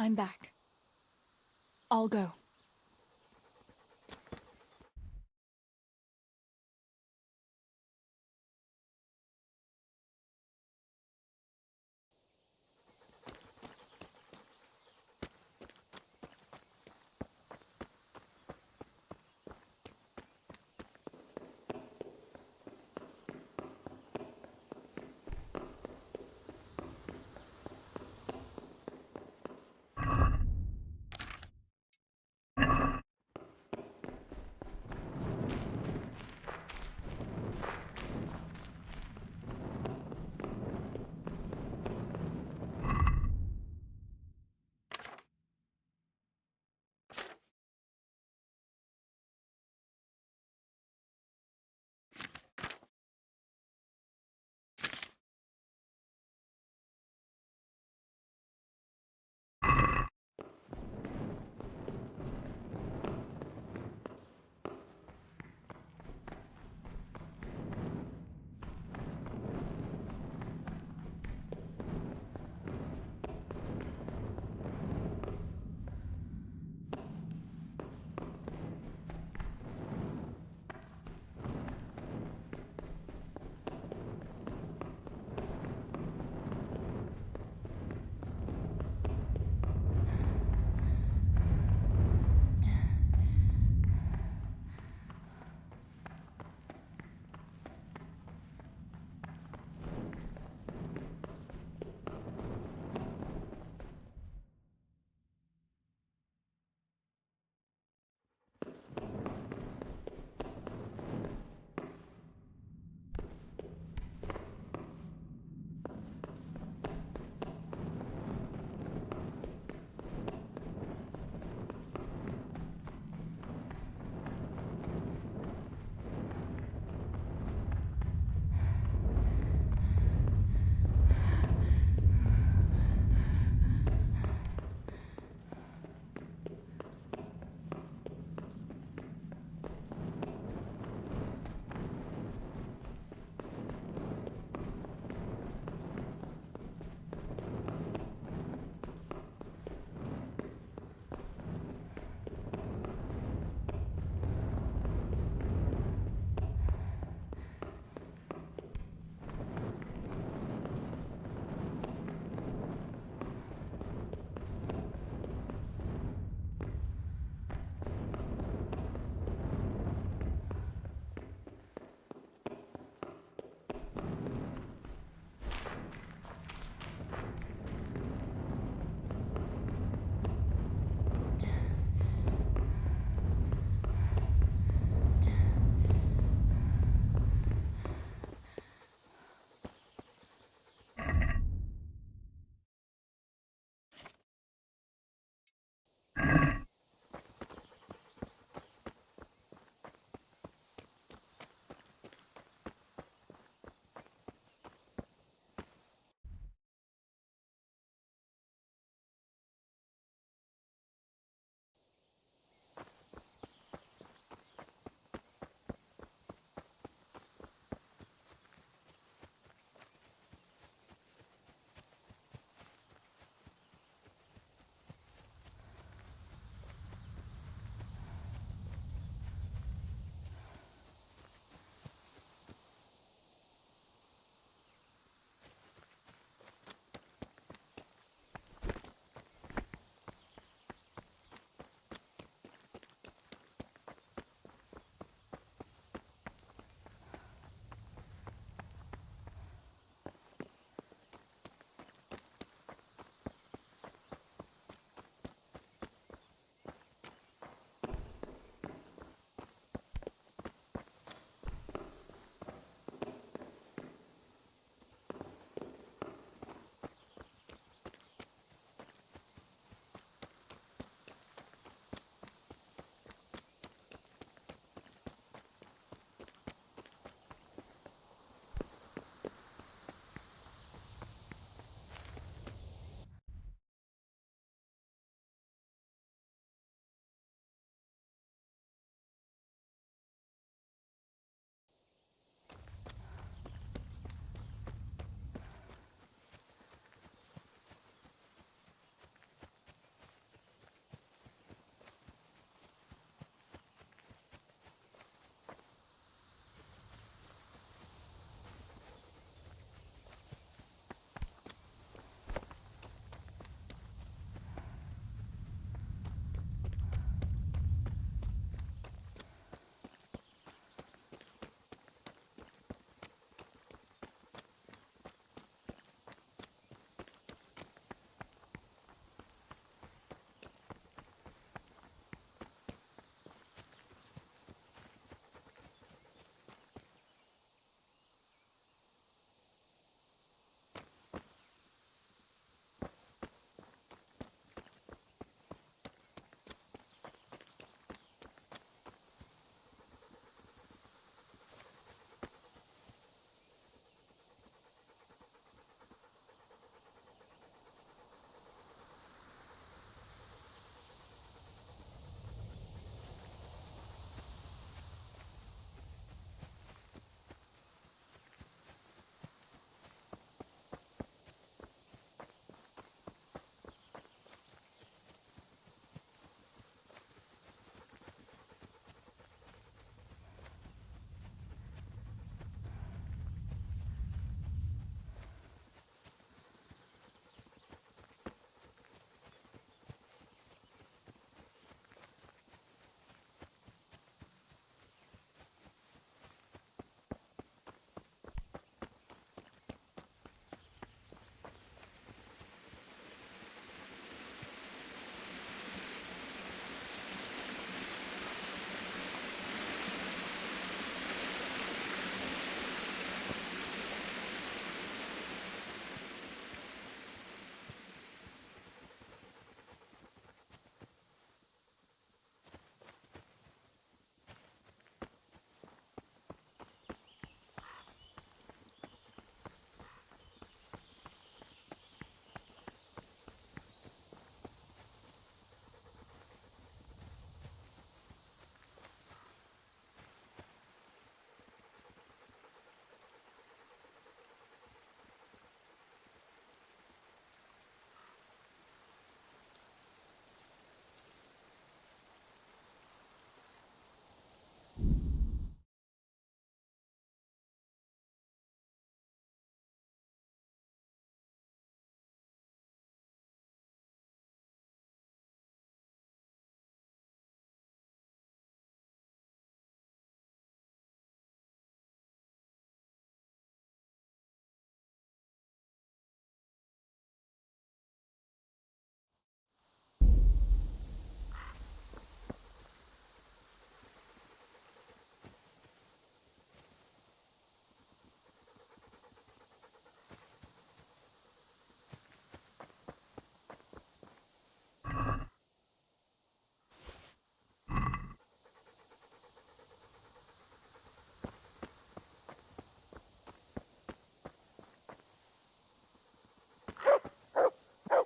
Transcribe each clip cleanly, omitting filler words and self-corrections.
I'm back. I'll go.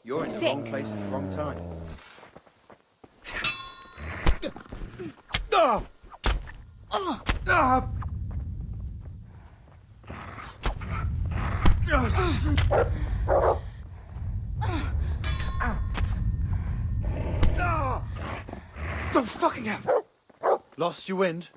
You're in the Sick. wrong place at the wrong time. Ah! Ah! Oh, fucking hell! Lost your wind?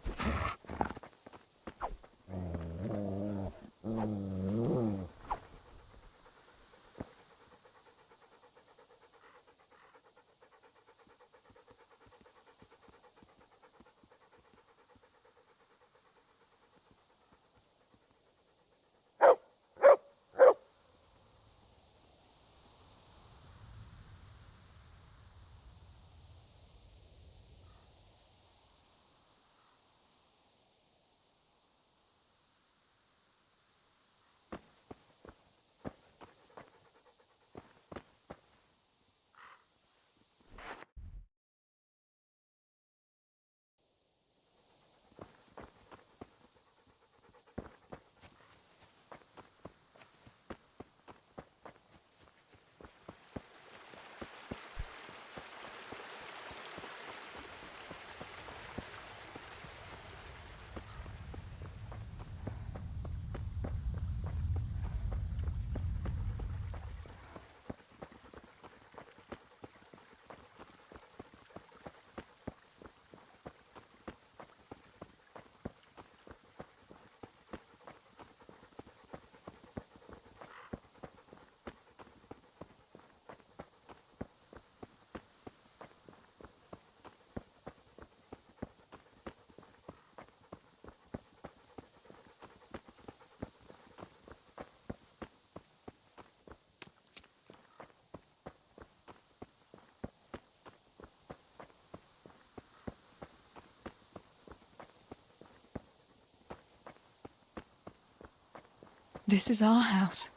This is our house.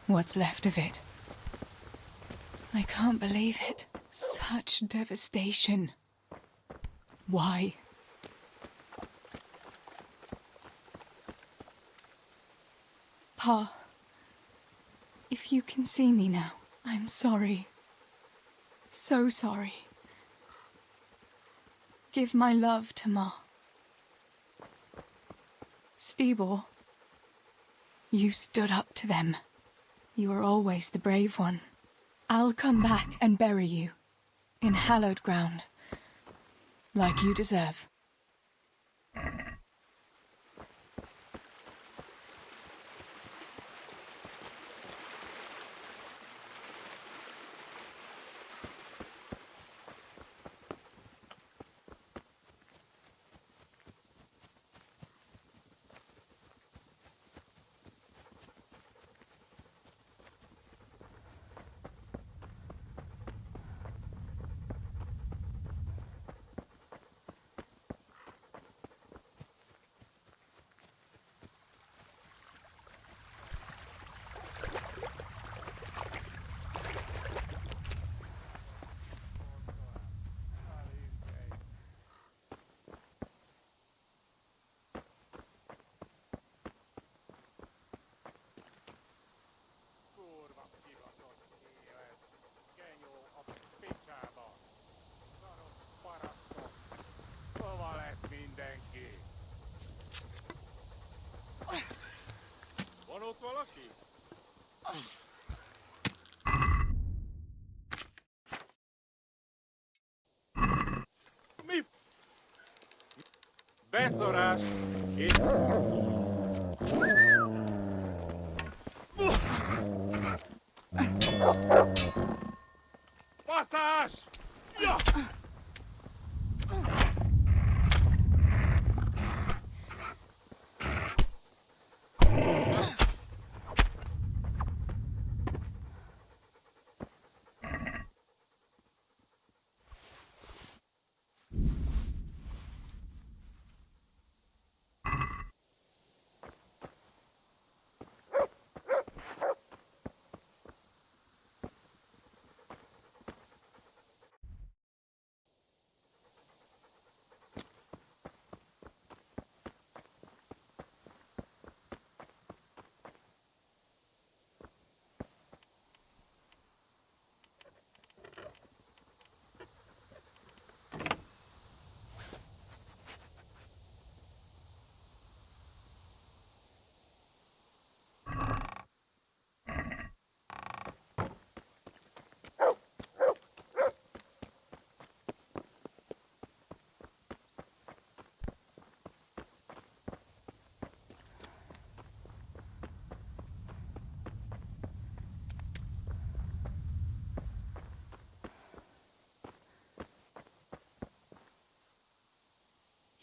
What's left of it. I can't believe it. Such devastation. Why? Pa, if you can see me now, I'm sorry. So sorry. Give my love to Ma. Stibor, you stood up to them. You were always the brave one. I'll come back and bury you in hallowed ground, like you deserve. Van ott valaki? Mi? Beszorás! Itt... Passzás! Ja!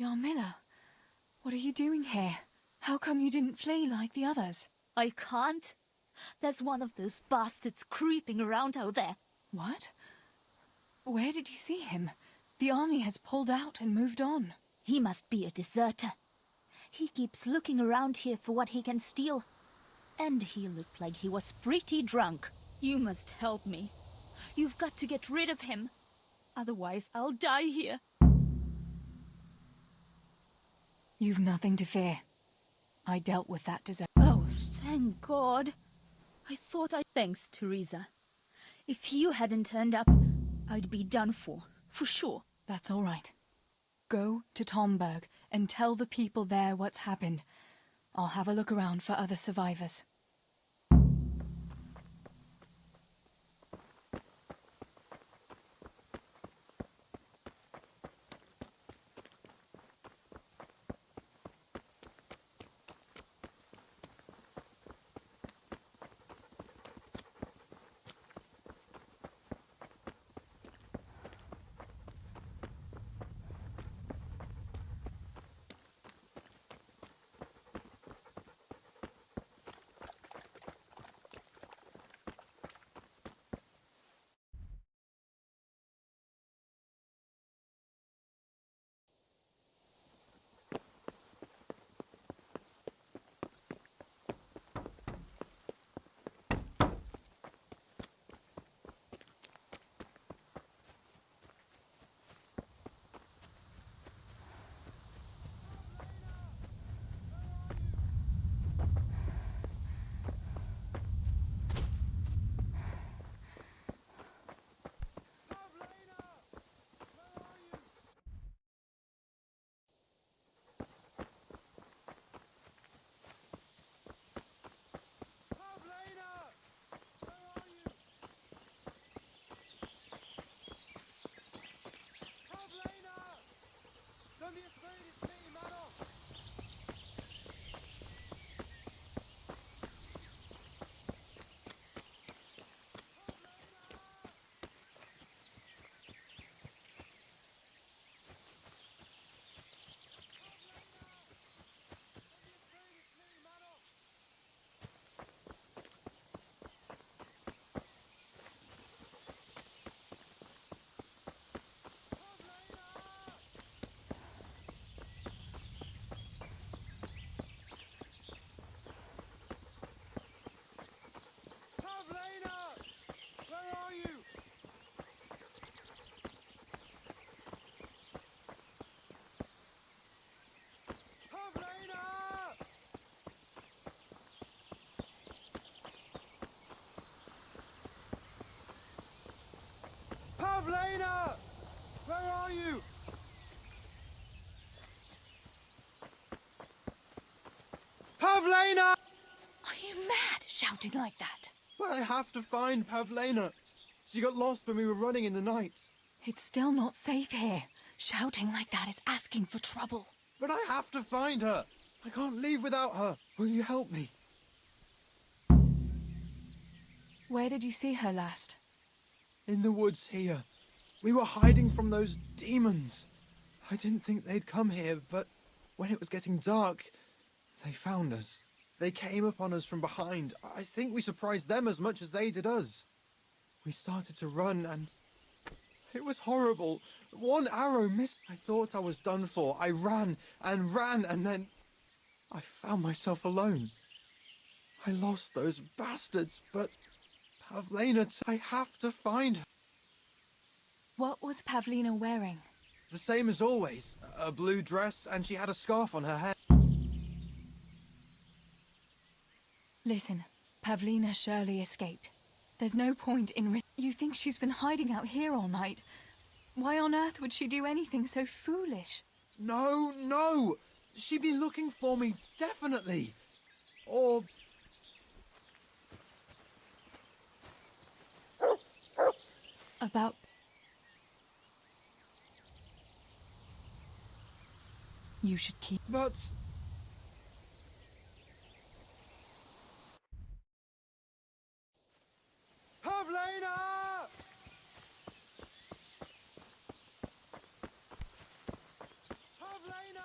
Yarmila, what are you doing here? How come you didn't flee like the others? I can't. There's one of those bastards creeping around out there. What? Where did you see him? The army has pulled out and moved on. He must be a deserter. He keeps looking around here for what he can steal. And he looked like he was pretty drunk. You must help me. You've got to get rid of him. Otherwise, I'll die here. You've nothing to fear. I dealt with that deserter. Oh, thank God. I thought Thanks, Teresa. If you hadn't turned up, I'd be done for sure. That's all right. Go to Tomberg and tell the people there what's happened. I'll have a look around for other survivors. Pavlena! Where are you? Pavlena! Are you mad, shouting like that? But I have to find Pavlena. She got lost when we were running in the night. It's still not safe here. Shouting like that is asking for trouble. But I have to find her. I can't leave without her. Will you help me? Where did you see her last? In the woods here. We were hiding from those demons. I didn't think they'd come here, but when it was getting dark, they found us. They came upon us from behind. I think we surprised them as much as they did us. We started to run and it was horrible. One arrow missed. I thought I was done for. I ran and then I found myself alone. I lost those bastards, but Pavlena, I have to find her. What was Pavlena wearing? The same as always. A blue dress, and she had a scarf on her head. Listen, Pavlena surely escaped. There's no point in You think she's been hiding out here all night? Why on earth would she do anything so foolish? No! She'd be looking for me, definitely. Or... About... You should keep... But... Pavlena! Pavlena!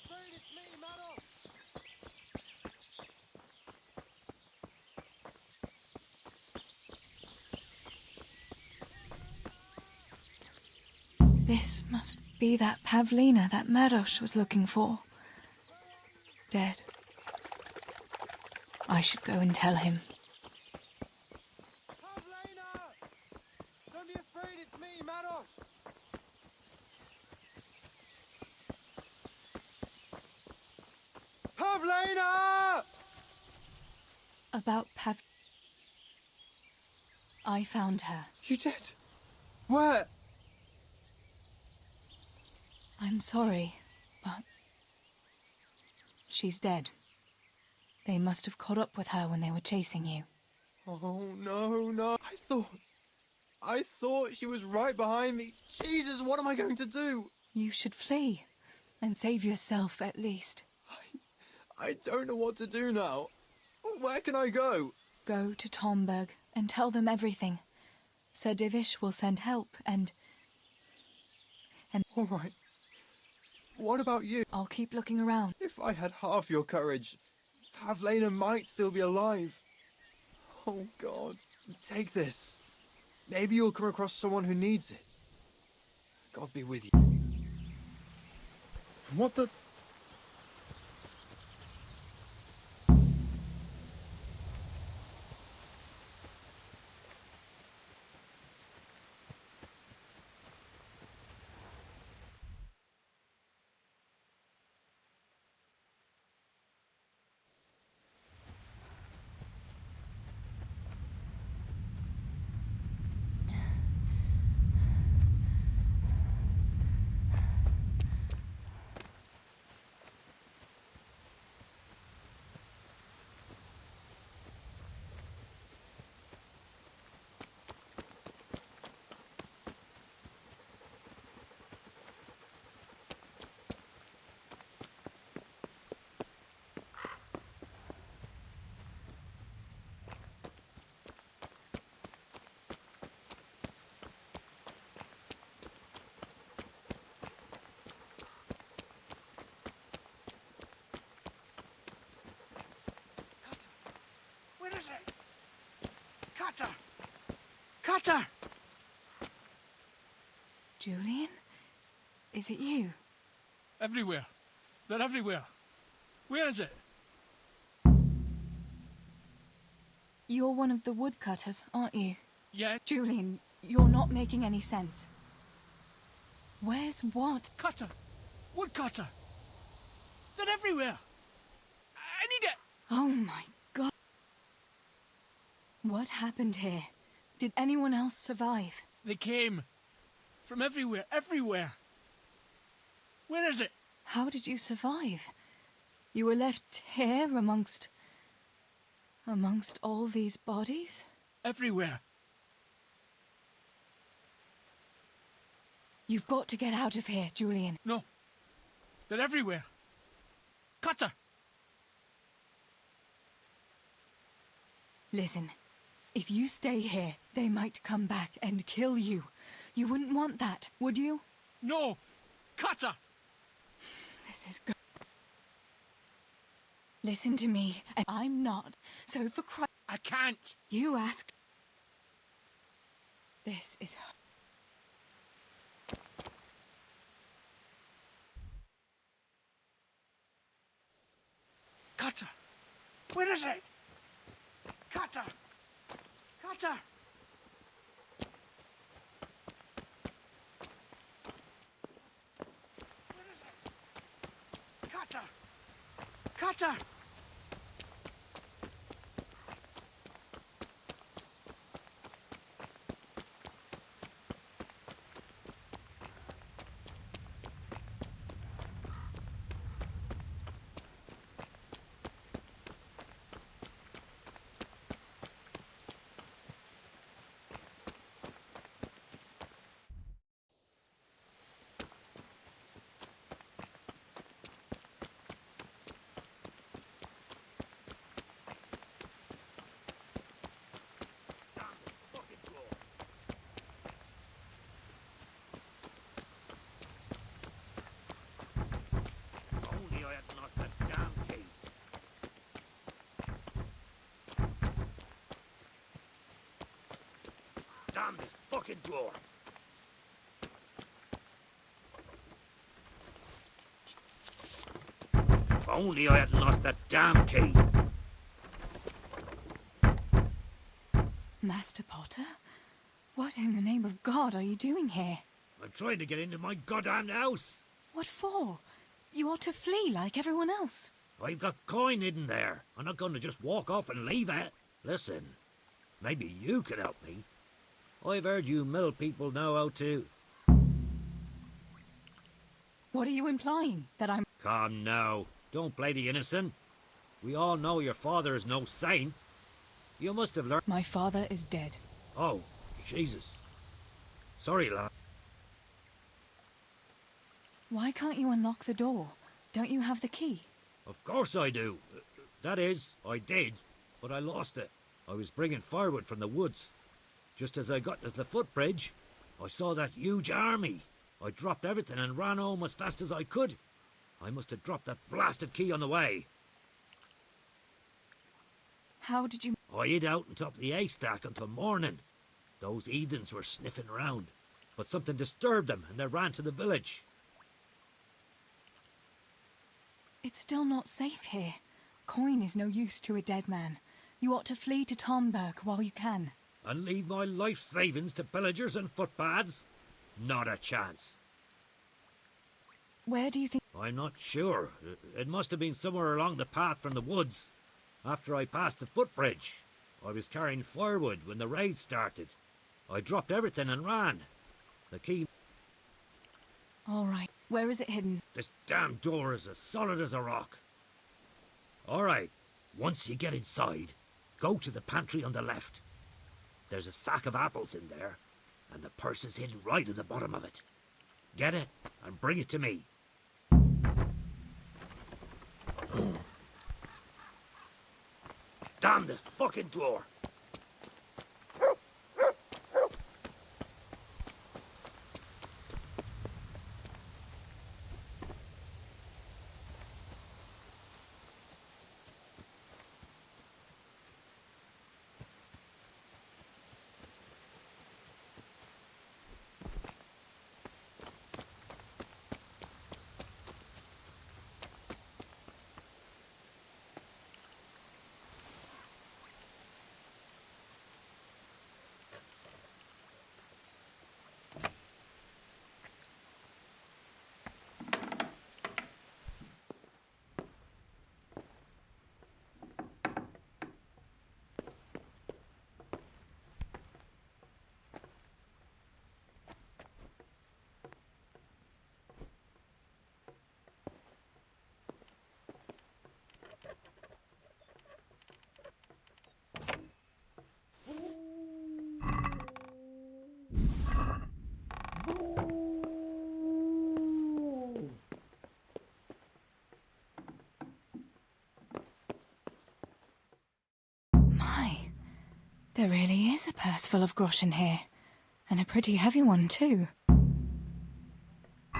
afraid, it's me, Maro! This must be that Pavlina that Maros was looking for. Dead. I should go and tell him. Pavlina! Don't be afraid, it's me, Maros! Pavlina! About I found her. You did? Where? I'm sorry, but she's dead. They must have caught up with her when they were chasing you. Oh, no. I thought she was right behind me. Jesus, what am I going to do? You should flee and save yourself at least. I don't know what to do now. Where can I go? Go to Tomberg and tell them everything. Sir Divish will send help and... All right. What about you? I'll keep looking around. If I had half your courage, Pavlina might still be alive. Oh, God. Take this. Maybe you'll come across someone who needs it. God be with you. What the... Where is it? Cutter! Cutter! Julian? Is it you? Everywhere. They're everywhere. Where is it? You're one of the woodcutters, aren't you? Yeah, Julian, you're not making any sense. Where's what? cutter! Woodcutter! They're everywhere! I need it! Oh my god. What happened here? Did anyone else survive? They came. From everywhere, everywhere! Where is it? How did you survive? You were left here amongst all these bodies? Everywhere. You've got to get out of here, Julian. No. They're everywhere. Cutter! Listen, if you stay here, they might come back and kill you. You wouldn't want that, would you? No! Cutter! This is good. Listen to me, and I'm not. So for Christ, I can't! you asked. This is... Cutter! Where is it? Cutter! Cutter! Where is it? Cutter! Cutter! Damn this fucking door! If only I hadn't lost that damn key. Master Potter? What in the name of God are you doing here? I'm trying to get into my goddamn house. What for? You ought to flee like everyone else. I've got coin hidden there. I'm not going to just walk off and leave it. Listen, maybe you can help me. I've heard you mill people know how to... What are you implying? That I'm... Come now, don't play the innocent. We all know your father is no saint. You must have learned... My father is dead. Oh, Jesus. Sorry, lad. Why can't you unlock the door? Don't you have the key? Of course I do. That is, I did, but I lost it. I was bringing firewood from the woods. Just as I got to the footbridge, I saw that huge army. I dropped everything and ran home as fast as I could. I must have dropped that blasted key on the way. How did you... I hid out on top of the haystack until morning. Those heathens were sniffing around, but something disturbed them and they ran to the village. It's still not safe here. Coin is no use to a dead man. You ought to flee to Tomberg while you can. And leave my life savings to pillagers and footpads? Not a chance. Where do you think... I'm not sure. It must have been somewhere along the path from the woods. After I passed the footbridge, I was carrying firewood when the raid started. I dropped everything and ran. The key... All right. Where is it hidden? This damn door is as solid as a rock. All right. Once you get inside, go to the pantry on the left. There's a sack of apples in there, and the purse is hidden right at the bottom of it. Get it and bring it to me. Damn this fucking door! There really is a purse full of groschen here. And a pretty heavy one, too. Show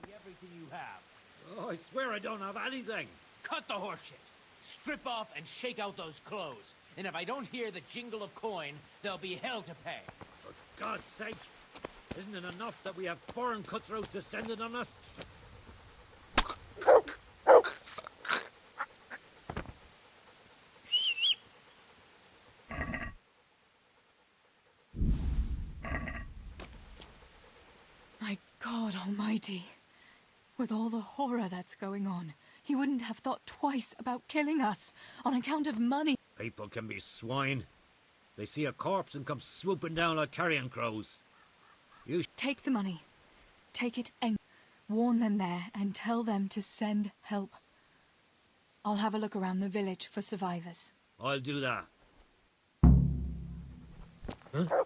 me everything you have. Oh, I swear I don't have anything. Cut the horseshit. Strip off and shake out those clothes. And if I don't hear the jingle of coin, there'll be hell to pay. For God's sake, isn't it enough that we have foreign cutthroats descending on us? My God Almighty. With all the horror that's going on, he wouldn't have thought twice about killing us on account of money. People can be swine. They see a corpse and come swooping down like carrion crows. Take the money. Take it and warn them there and tell them to send help. I'll have a look around the village for survivors. I'll do that. Huh?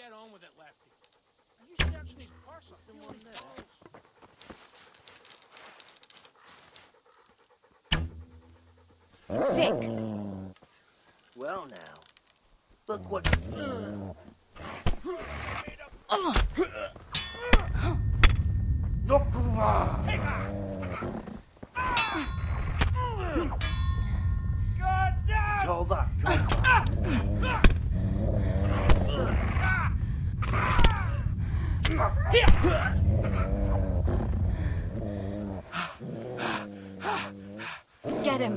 get on with it, Lefty. Are you searching his purse or feeling his clothes? Sick. Well now, look what's... No kurwa! God damn! Hold that, kurwa. Get him!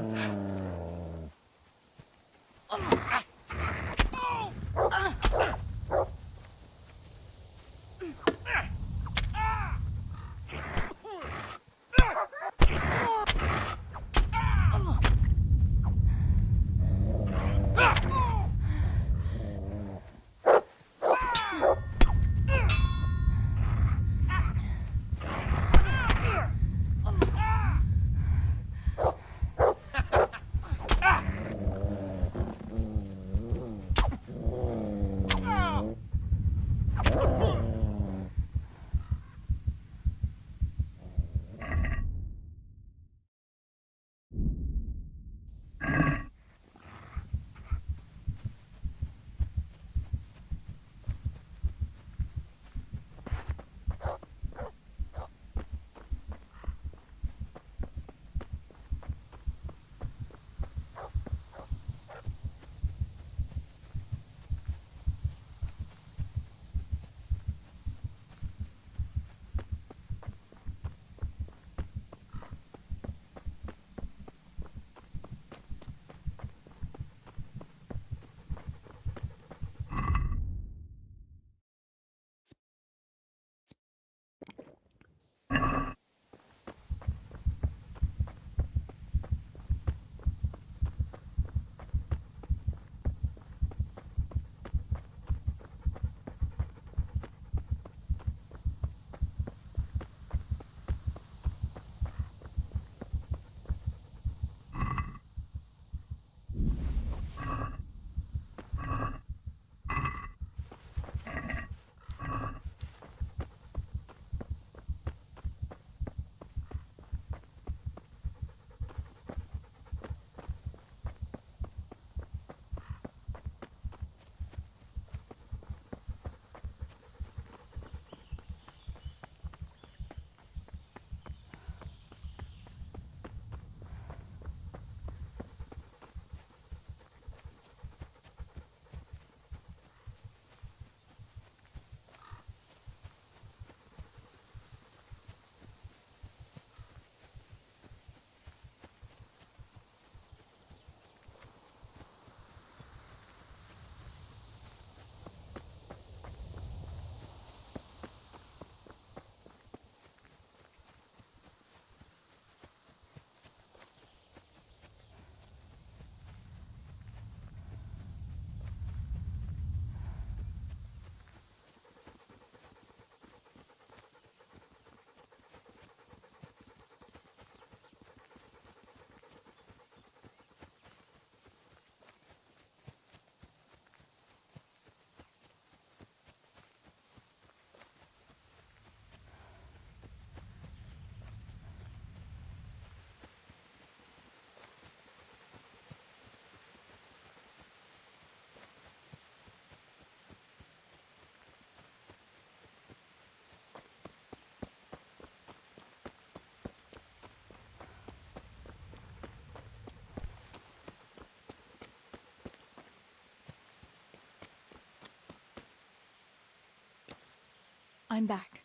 I'm back.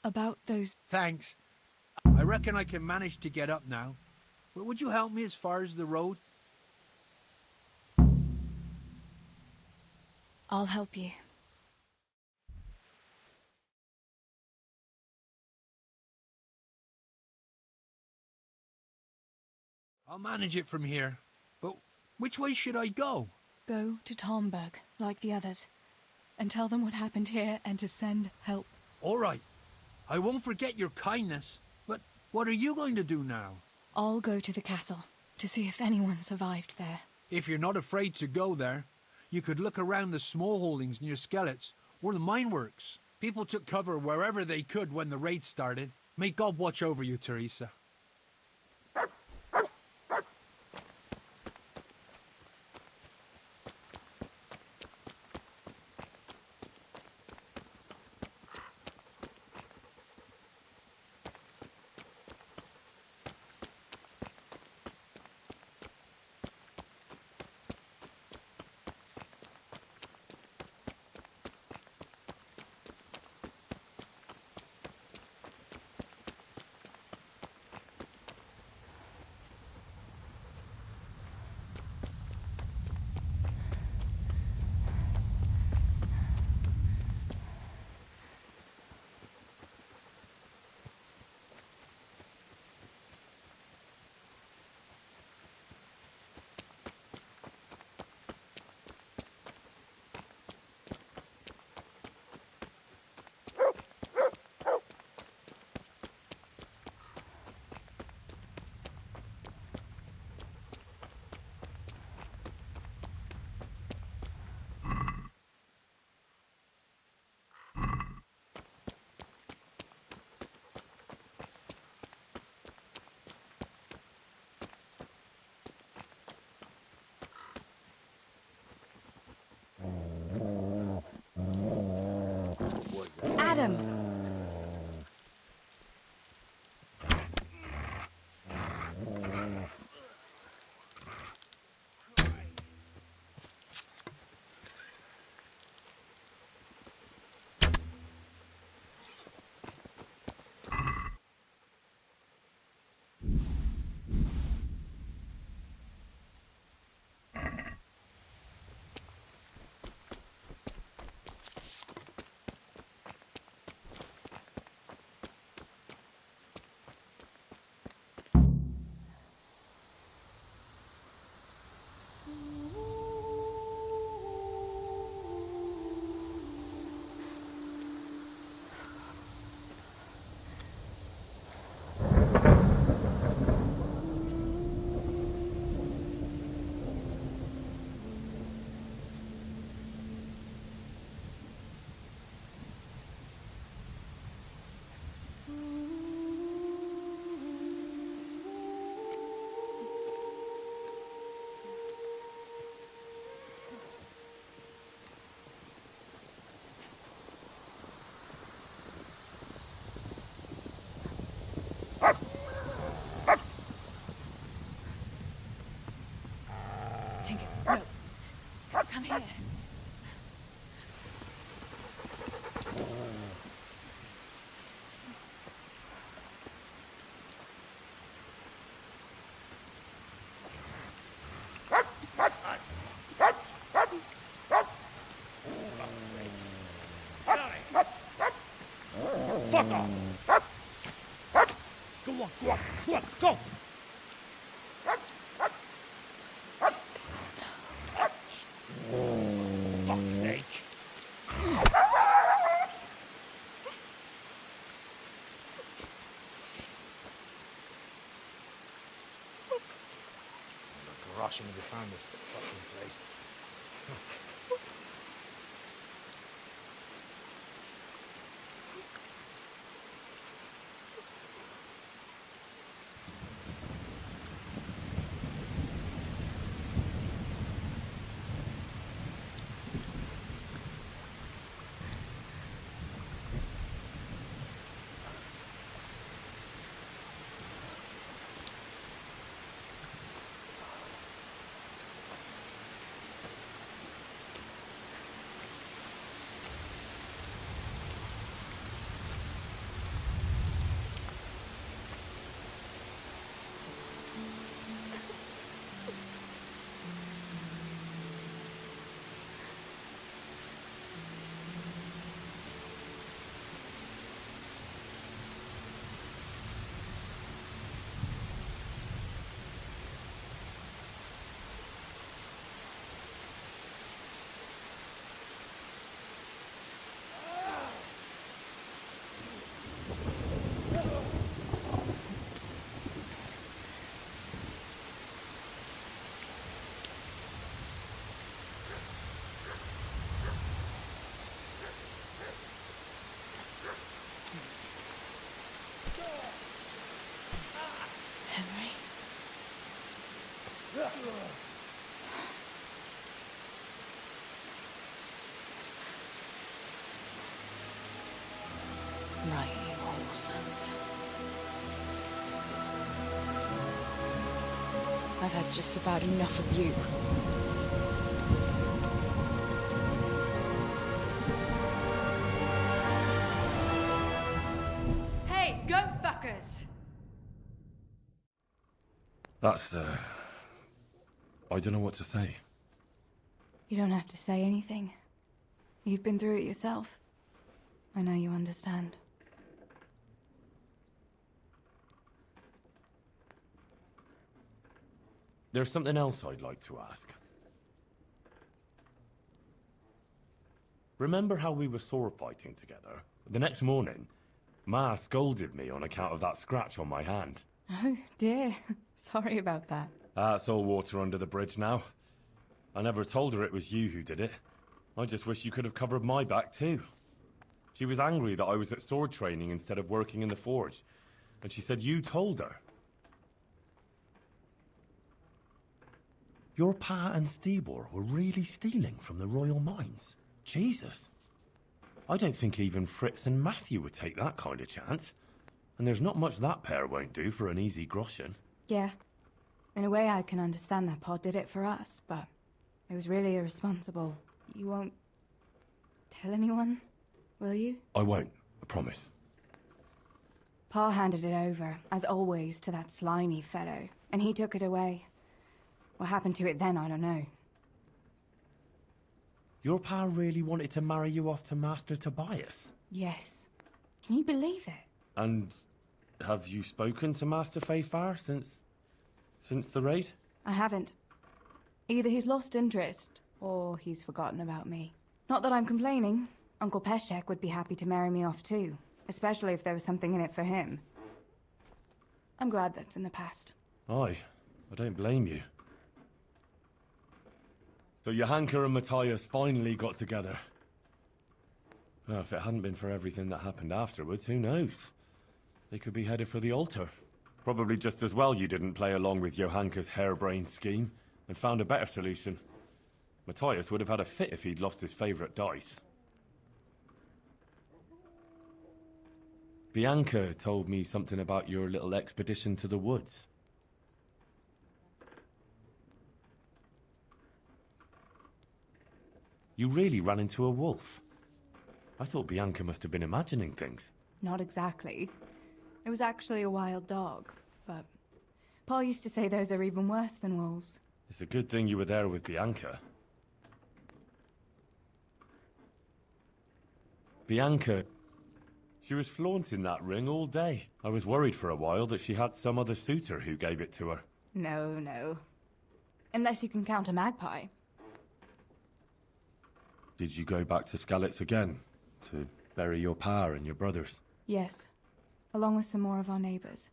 About those... Thanks. I reckon I can manage to get up now. But would you help me as far as the road? I'll help you. I'll manage it from here. But which way should I go? Go to Tomberg, like the others, and tell them what happened here and to send help. All right. I won't forget your kindness. But what are you going to do now? I'll go to the castle to see if anyone survived there. If you're not afraid to go there, you could look around the small holdings near Skellets or the mine works. People took cover wherever they could when the raid started. May God watch over you, Teresa. Adam! Tinker, no. Come here. Fuck off! Go on, go on, go on, go! Fuck's sake! I'm rushing to find this fucking place. Right, you whole sons. I've had just about enough of you. Hey, go fuckers! That's, I don't know what to say. You don't have to say anything. You've been through it yourself. I know you understand. There's something else I'd like to ask. Remember how we were sword fighting together? The next morning, Ma scolded me on account of that scratch on my hand. Oh, dear. Sorry about that. It's all water under the bridge now. I never told her it was you who did it. I just wish you could have covered my back too. She was angry that I was at sword training instead of working in the forge. And she said you told her. Your pa and Stibor were really stealing from the royal mines. Jesus. I don't think even Fritz and Matthew would take that kind of chance. And there's not much that pair won't do for an easy groschen. Yeah. In a way, I can understand that Pa did it for us, but it was really irresponsible. You won't tell anyone, will you? I won't, I promise. Pa handed it over, as always, to that slimy fellow, and he took it away. What happened to it then, I don't know. Your pa really wanted to marry you off to Master Tobias? Yes. Can you believe it? And have you spoken to Master Fayfar since the raid? I haven't. Either he's lost interest, or he's forgotten about me. Not that I'm complaining. Uncle Peshek would be happy to marry me off too, especially if there was something in it for him. I'm glad that's in the past. Aye, I don't blame you. So Johanka and Matthias finally got together. Well, if it hadn't been for everything that happened afterwards, who knows? They could be headed for the altar. Probably just as well you didn't play along with Johanka's harebrained scheme and found a better solution. Matthias would have had a fit if he'd lost his favourite dice. Bianca told me something about your little expedition to the woods. You really ran into a wolf. I thought Bianca must have been imagining things. Not exactly. It was actually a wild dog, but Pa used to say those are even worse than wolves. It's a good thing you were there with Bianca. Bianca, she was flaunting that ring all day. I was worried for a while that she had some other suitor who gave it to her. No. Unless you can count a magpie. Did you go back to Skalitz again? To bury your pa and your brothers? Yes, along with some more of our neighbours.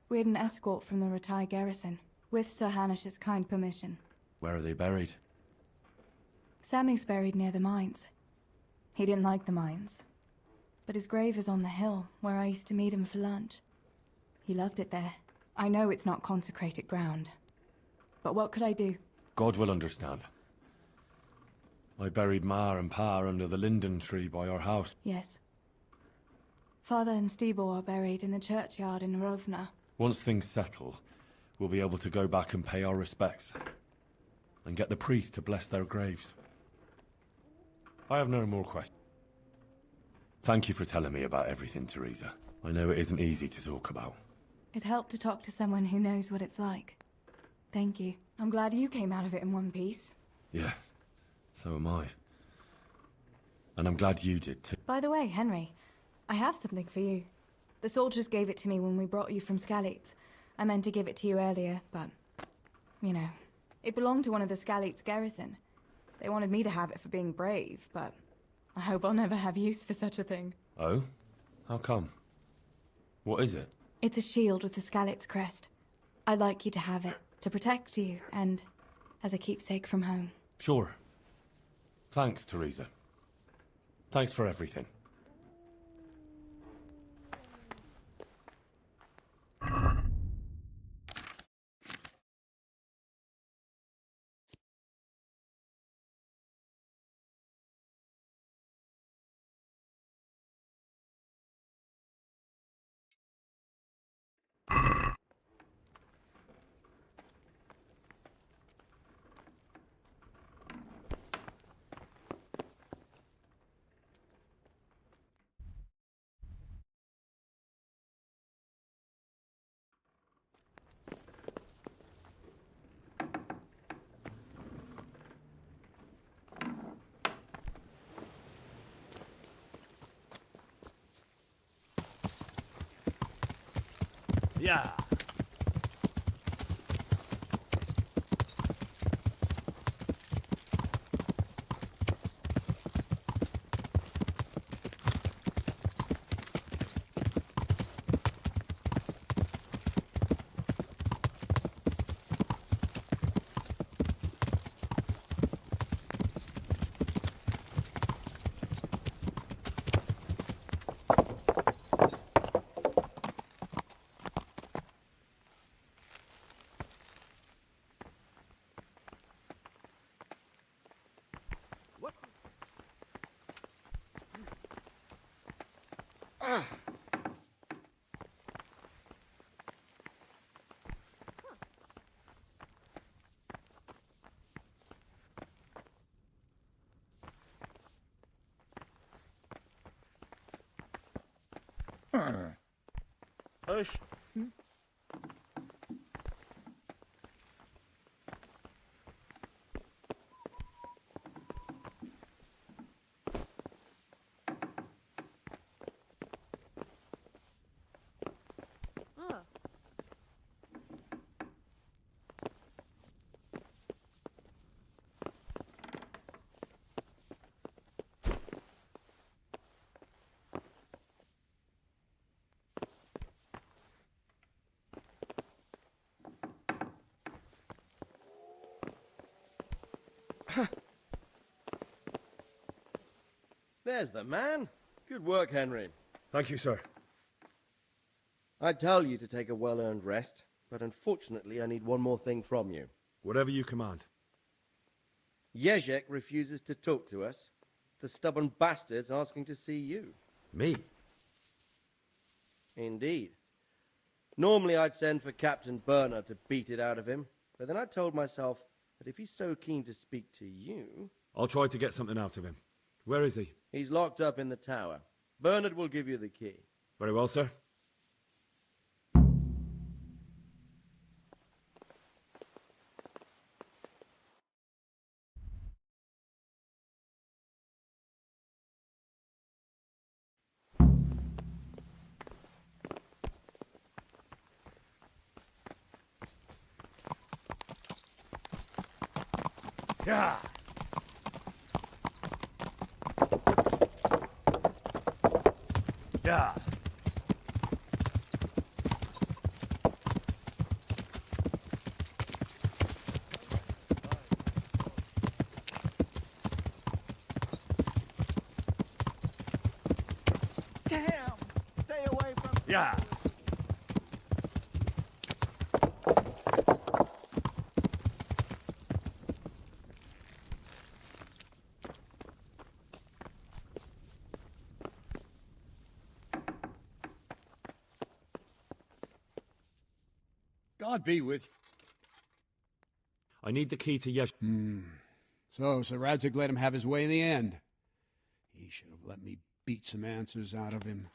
We had an escort from the retired garrison, with Sir Hanish's kind permission. Where are they buried? Sammy's buried near the mines. He didn't like the mines, but his grave is on the hill, where I used to meet him for lunch. He loved it there. I know it's not consecrated ground, but what could I do? God will understand. I buried Ma and Pa under the linden tree by our house. Yes. Father and Stibor are buried in the churchyard in Rovna. Once things settle, we'll be able to go back and pay our respects. And get the priest to bless their graves. I have no more questions. Thank you for telling me about everything, Teresa. I know it isn't easy to talk about. It helped to talk to someone who knows what it's like. Thank you. I'm glad you came out of it in one piece. Yeah, so am I. And I'm glad you did too. By the way, Henry, I have something for you. The soldiers gave it to me when we brought you from Skalitz. I meant to give it to you earlier, but, you know, it belonged to one of the Skalitz garrison. They wanted me to have it for being brave, but I hope I'll never have use for such a thing. Oh? How come? What is it? It's a shield with the Skalitz crest. I'd like you to have it, to protect you, and as a keepsake from home. Sure. Thanks, Teresa. Thanks for everything. Yeah. Hush. There's the man. Good work, Henry. Thank you, sir. I'd tell you to take a well-earned rest, but unfortunately I need one more thing from you. Whatever you command. Ježek refuses to talk to us. The stubborn bastard's asking to see you. Me? Indeed. Normally I'd send for Captain Burner to beat it out of him, but then I told myself that if he's so keen to speak to you... I'll try to get something out of him. Where is he? He's locked up in the tower. Bernard will give you the key. Very well, sir. Yeah. Yeah. Damn! Stay away from... Yeah. God be with you. I need the key to Yesh. So Sir Radzig let him have his way in the end. He should have let me beat some answers out of him.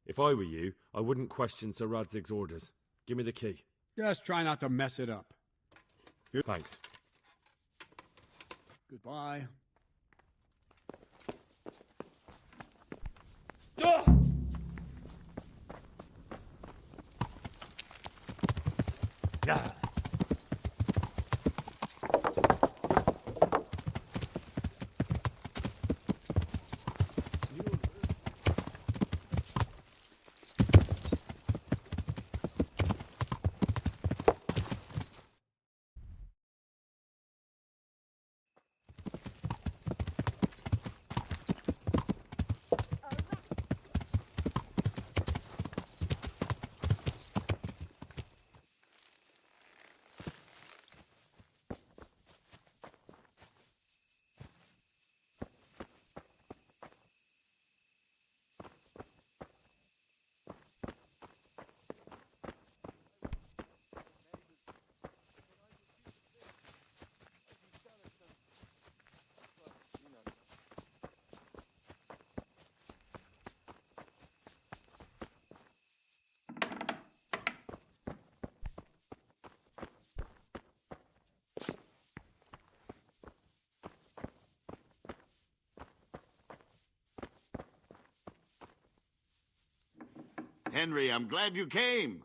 If I were you, I wouldn't question Sir Radzig's orders. Give me the key. Just try not to mess it up. Thanks. Goodbye. Yeah. Henry, I'm glad you came.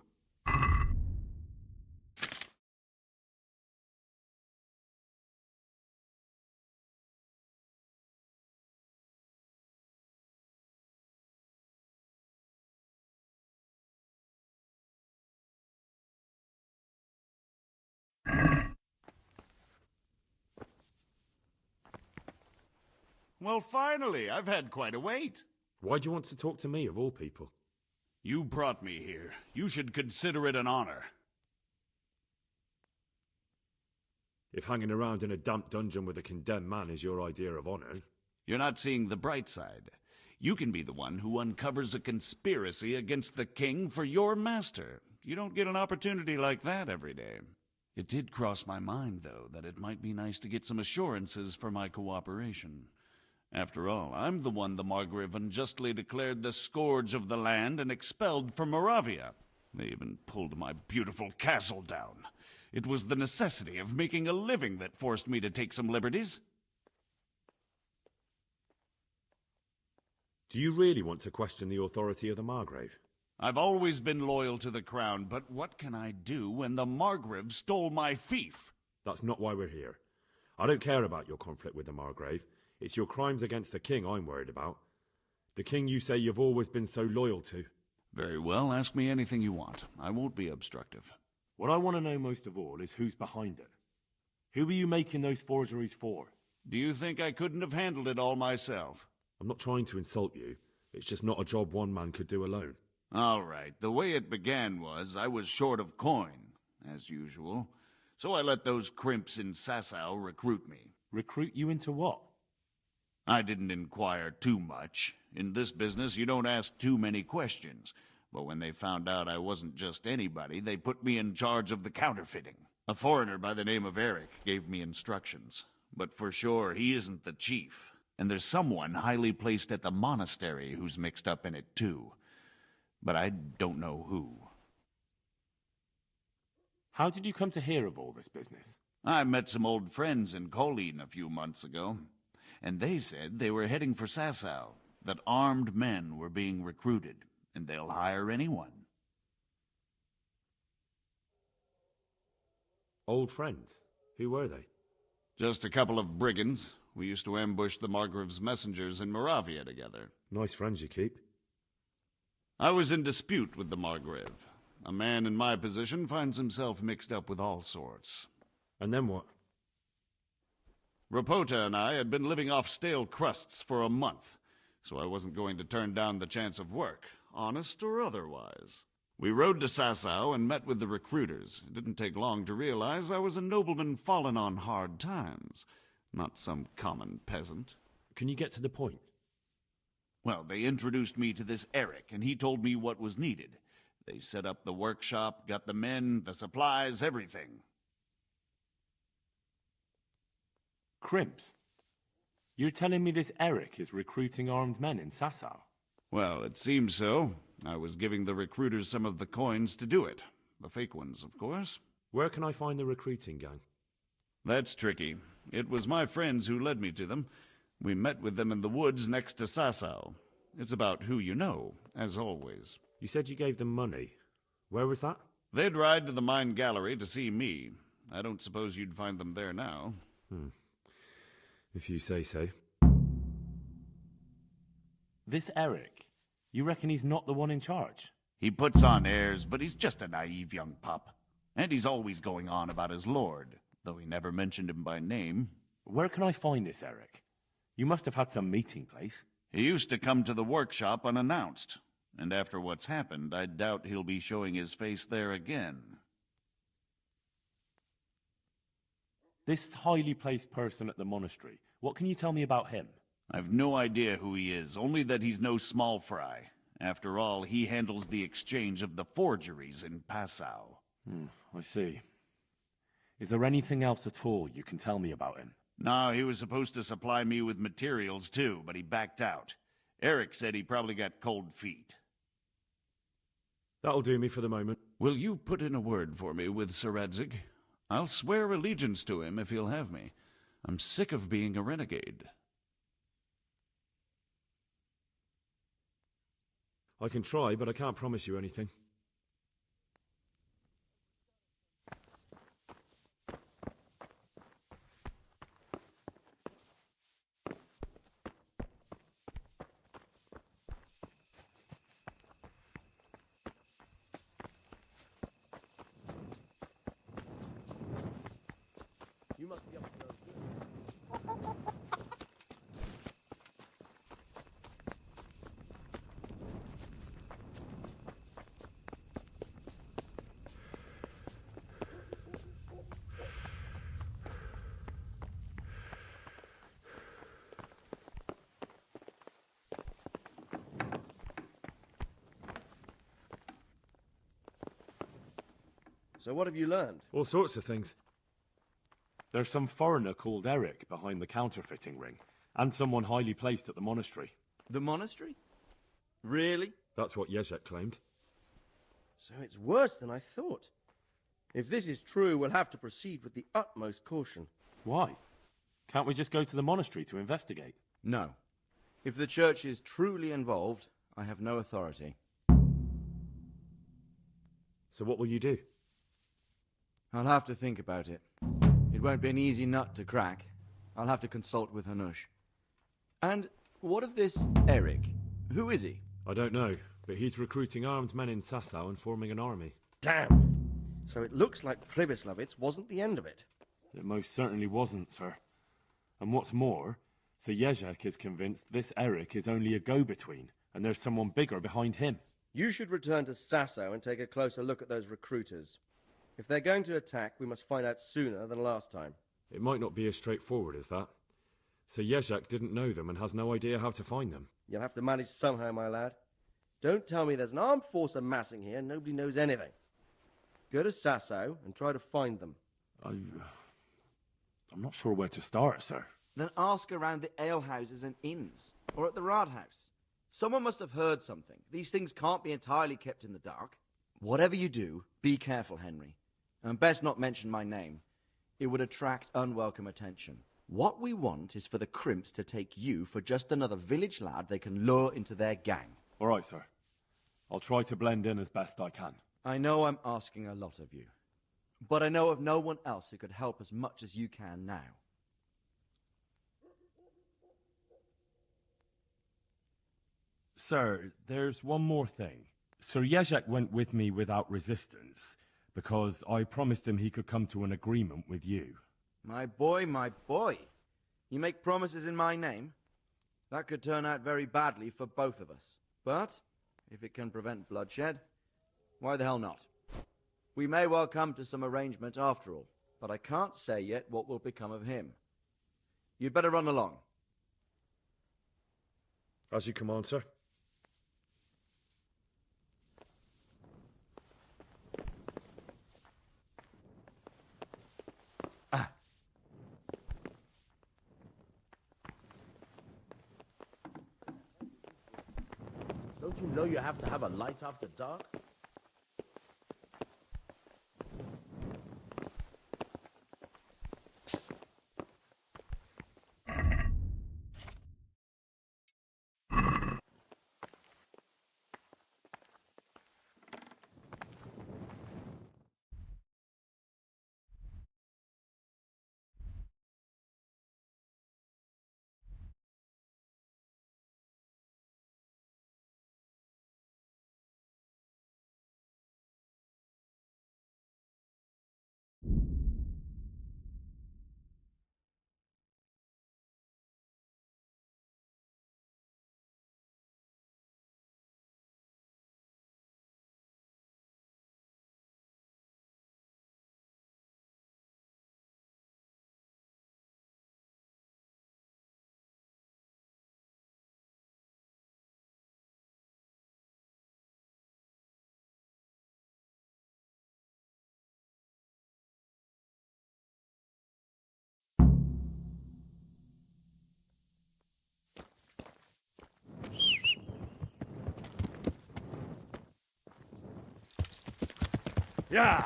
Well, finally, I've had quite a wait. Why do you want to talk to me, of all people? You brought me here. You should consider it an honor. If hanging around in a damp dungeon with a condemned man is your idea of honor... You're not seeing the bright side. You can be the one who uncovers a conspiracy against the king for your master. You don't get an opportunity like that every day. It did cross my mind, though, that it might be nice to get some assurances for my cooperation. After all, I'm the one the Margrave unjustly declared the scourge of the land and expelled from Moravia. They even pulled my beautiful castle down. It was the necessity of making a living that forced me to take some liberties. Do you really want to question the authority of the Margrave? I've always been loyal to the crown, but what can I do when the Margrave stole my fief? That's not why we're here. I don't care about your conflict with the Margrave. It's your crimes against the king I'm worried about. The king you say you've always been so loyal to. Very well, ask me anything you want. I won't be obstructive. What I want to know most of all is who's behind it. Who are you making those forgeries for? Do you think I couldn't have handled it all myself? I'm not trying to insult you. It's just not a job one man could do alone. All right, the way it began was I was short of coin, as usual. So I let those crimps in Sasau recruit me. Recruit you into what? I didn't inquire too much. In this business, you don't ask too many questions. But when they found out I wasn't just anybody, they put me in charge of the counterfeiting. A foreigner by the name of Eric gave me instructions. But for sure, he isn't the chief. And there's someone highly placed at the monastery who's mixed up in it too. But I don't know who. How did you come to hear of all this business? I met some old friends in Colleen a few months ago. And they said they were heading for Sasau, that armed men were being recruited, and they'll hire anyone. Old friends? Who were they? Just a couple of brigands. We used to ambush the Margrave's messengers in Moravia together. Nice friends you keep. I was in dispute with the Margrave. A man in my position finds himself mixed up with all sorts. And then what? Rapota and I had been living off stale crusts for a month, so I wasn't going to turn down the chance of work, honest or otherwise. We rode to Sasau and met with the recruiters. It didn't take long to realize I was a nobleman fallen on hard times, not some common peasant. Can you get to the point? Well, they introduced me to this Eric, and he told me what was needed. They set up the workshop, got the men, the supplies, everything. Crimps? You're telling me this Eric is recruiting armed men in Sasau? Well, it seems so. I was giving the recruiters some of the coins to do it. The fake ones, of course. Where can I find the recruiting gang? That's tricky. It was my friends who led me to them. We met with them in the woods next to Sasau. It's about who you know, as always. You said you gave them money. Where was that? They'd ride to the mine gallery to see me. I don't suppose you'd find them there now. If you say so. This Eric, you reckon he's not the one in charge? He puts on airs, but he's just a naive young pup. And he's always going on about his lord, though he never mentioned him by name. Where can I find this Eric? You must have had some meeting place. He used to come to the workshop unannounced. And after what's happened, I doubt he'll be showing his face there again. This highly placed person at the monastery, what can you tell me about him? I've no idea who he is, only that he's no small fry. After all, he handles the exchange of the forgeries in Passau. I see. Is there anything else at all you can tell me about him? No, he was supposed to supply me with materials too, but he backed out. Eric said he probably got cold feet. That'll do me for the moment. Will you put in a word for me with Sir Radzig? I'll swear allegiance to him if he'll have me. I'm sick of being a renegade. I can try, but I can't promise you anything. You must be up to those good. So what have you learned? All sorts of things. There's some foreigner called Eric behind the counterfeiting ring, and someone highly placed at the monastery. The monastery? Really? That's what Ježek claimed. So it's worse than I thought. If this is true, we'll have to proceed with the utmost caution. Why? Can't we just go to the monastery to investigate? No. If the church is truly involved, I have no authority. So what will you do? I'll have to think about it. It won't be an easy nut to crack. I'll have to consult with Hanush. And what of this Eric? Who is he? I don't know, but he's recruiting armed men in Sasau and forming an army. Damn! So it looks like Pribyslavitz wasn't the end of it. It most certainly wasn't, sir. And what's more, Sir Ježek is convinced this Eric is only a go-between, and there's someone bigger behind him. You should return to Sasau and take a closer look at those recruiters. If they're going to attack, we must find out sooner than last time. It might not be as straightforward as that. Sir Ježek didn't know them and has no idea how to find them. You'll have to manage somehow, my lad. Don't tell me there's an armed force amassing here and nobody knows anything. Go to Sasau and try to find them. I'm not sure where to start, sir. Then ask around the alehouses and inns, or at the Rathaus. Someone must have heard something. These things can't be entirely kept in the dark. Whatever you do, be careful, Henry. And best not mention my name. It would attract unwelcome attention. What we want is for the crimps to take you for just another village lad they can lure into their gang. All right, sir. I'll try to blend in as best I can. I know I'm asking a lot of you, but I know of no one else who could help as much as you can now. Sir, there's one more thing. Sir Ježek went with me without resistance, because I promised him he could come to an agreement with you. My boy, my boy. You make promises in my name? That could turn out very badly for both of us. But, if it can prevent bloodshed, why the hell not? We may well come to some arrangement after all, but I can't say yet what will become of him. You'd better run along. As you command, sir. Don't you know you have to have a light after dark? Yeah!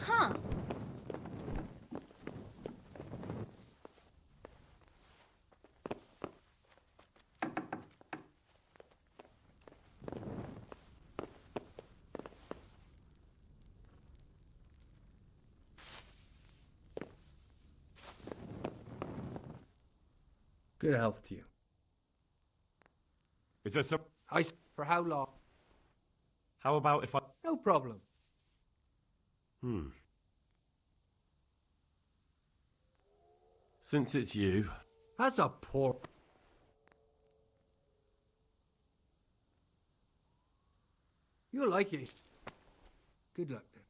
Huh. Good health to you. Is there some... For how long? How about if I... No problem. Since it's you... That's a poor... You'll like it. Good luck then.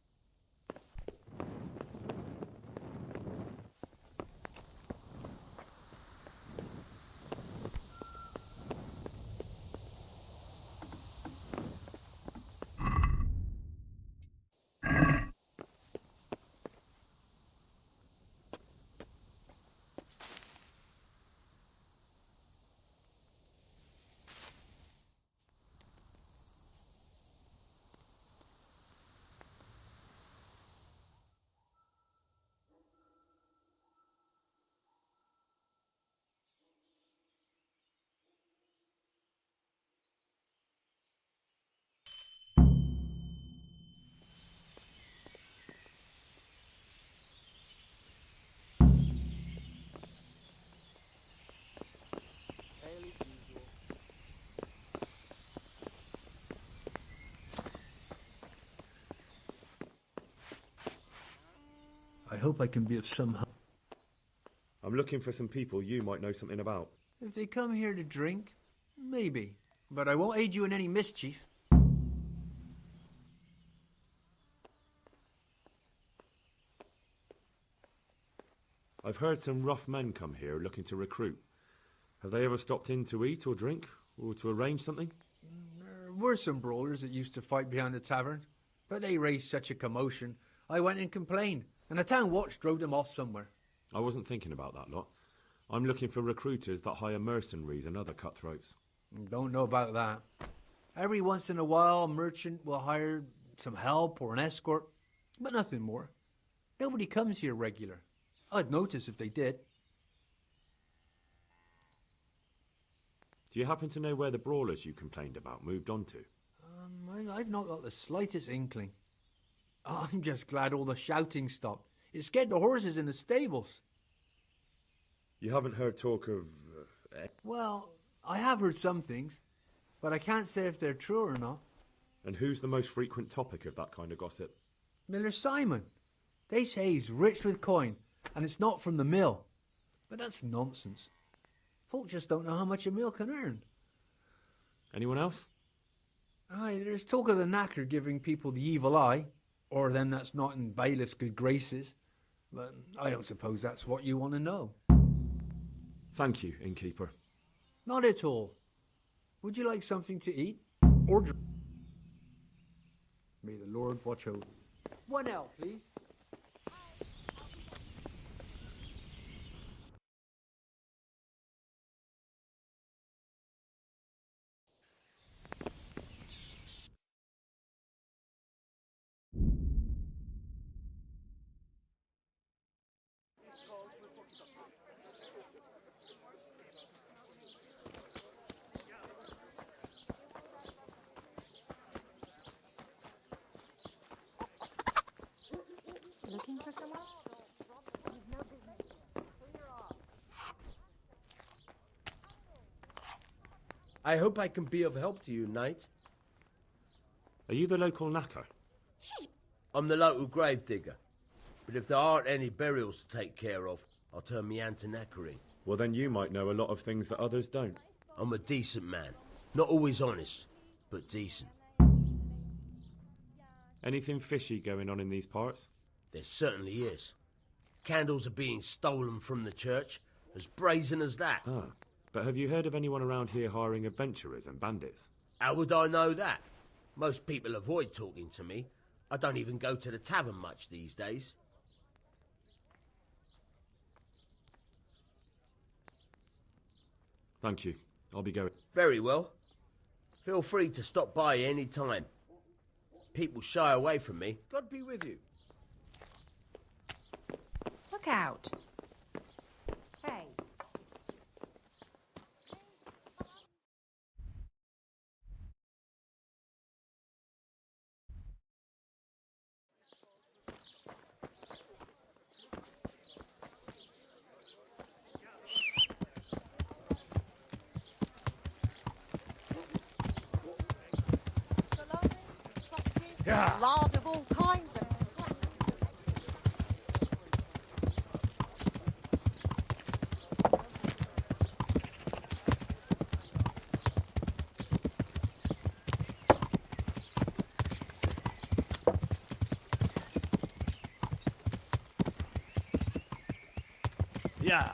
I hope I can be of some help. I'm looking for some people you might know something about. If they come here to drink, maybe. But I won't aid you in any mischief. I've heard some rough men come here looking to recruit. Have they ever stopped in to eat or drink? Or to arrange something? There were some brawlers that used to fight behind the tavern. But they raised such a commotion, I went and complained. And the town watch drove them off somewhere. I wasn't thinking about that lot. I'm looking for recruiters that hire mercenaries and other cutthroats. Don't know about that. Every once in a while, a merchant will hire some help or an escort, but nothing more. Nobody comes here regular. I'd notice if they did. Do you happen to know where the brawlers you complained about moved on to? I've not got the slightest inkling. I'm just glad all the shouting stopped. It scared the horses in the stables. You haven't heard talk of... Well, I have heard some things, but I can't say if they're true or not. And who's the most frequent topic of that kind of gossip? Miller Simon. They say he's rich with coin, and it's not from the mill. But that's nonsense. Folk just don't know how much a mill can earn. Anyone else? Aye, there's talk of the knacker giving people the evil eye, or them that's not in bailiff's good graces. But I don't suppose that's what you want to know. Thank you, innkeeper. Not at all. Would you like something to eat? Or drink? May the Lord watch over you. One ale, please. Looking for someone? I hope I can be of help to you, knight. Are you the local knacker? I'm the local gravedigger. But if there aren't any burials to take care of, I'll turn me hand to knackering. Well, then you might know a lot of things that others don't. I'm a decent man. Not always honest, but decent. Anything fishy going on in these parts? There certainly is. Candles are being stolen from the church, as brazen as that. Ah, but have you heard of anyone around here hiring adventurers and bandits? How would I know that? Most people avoid talking to me. I don't even go to the tavern much these days. Thank you. I'll be going. Very well. Feel free to stop by any time. People shy away from me. God be with you. Look out. Hey. Yeah. Lard of all kinds. Yeah.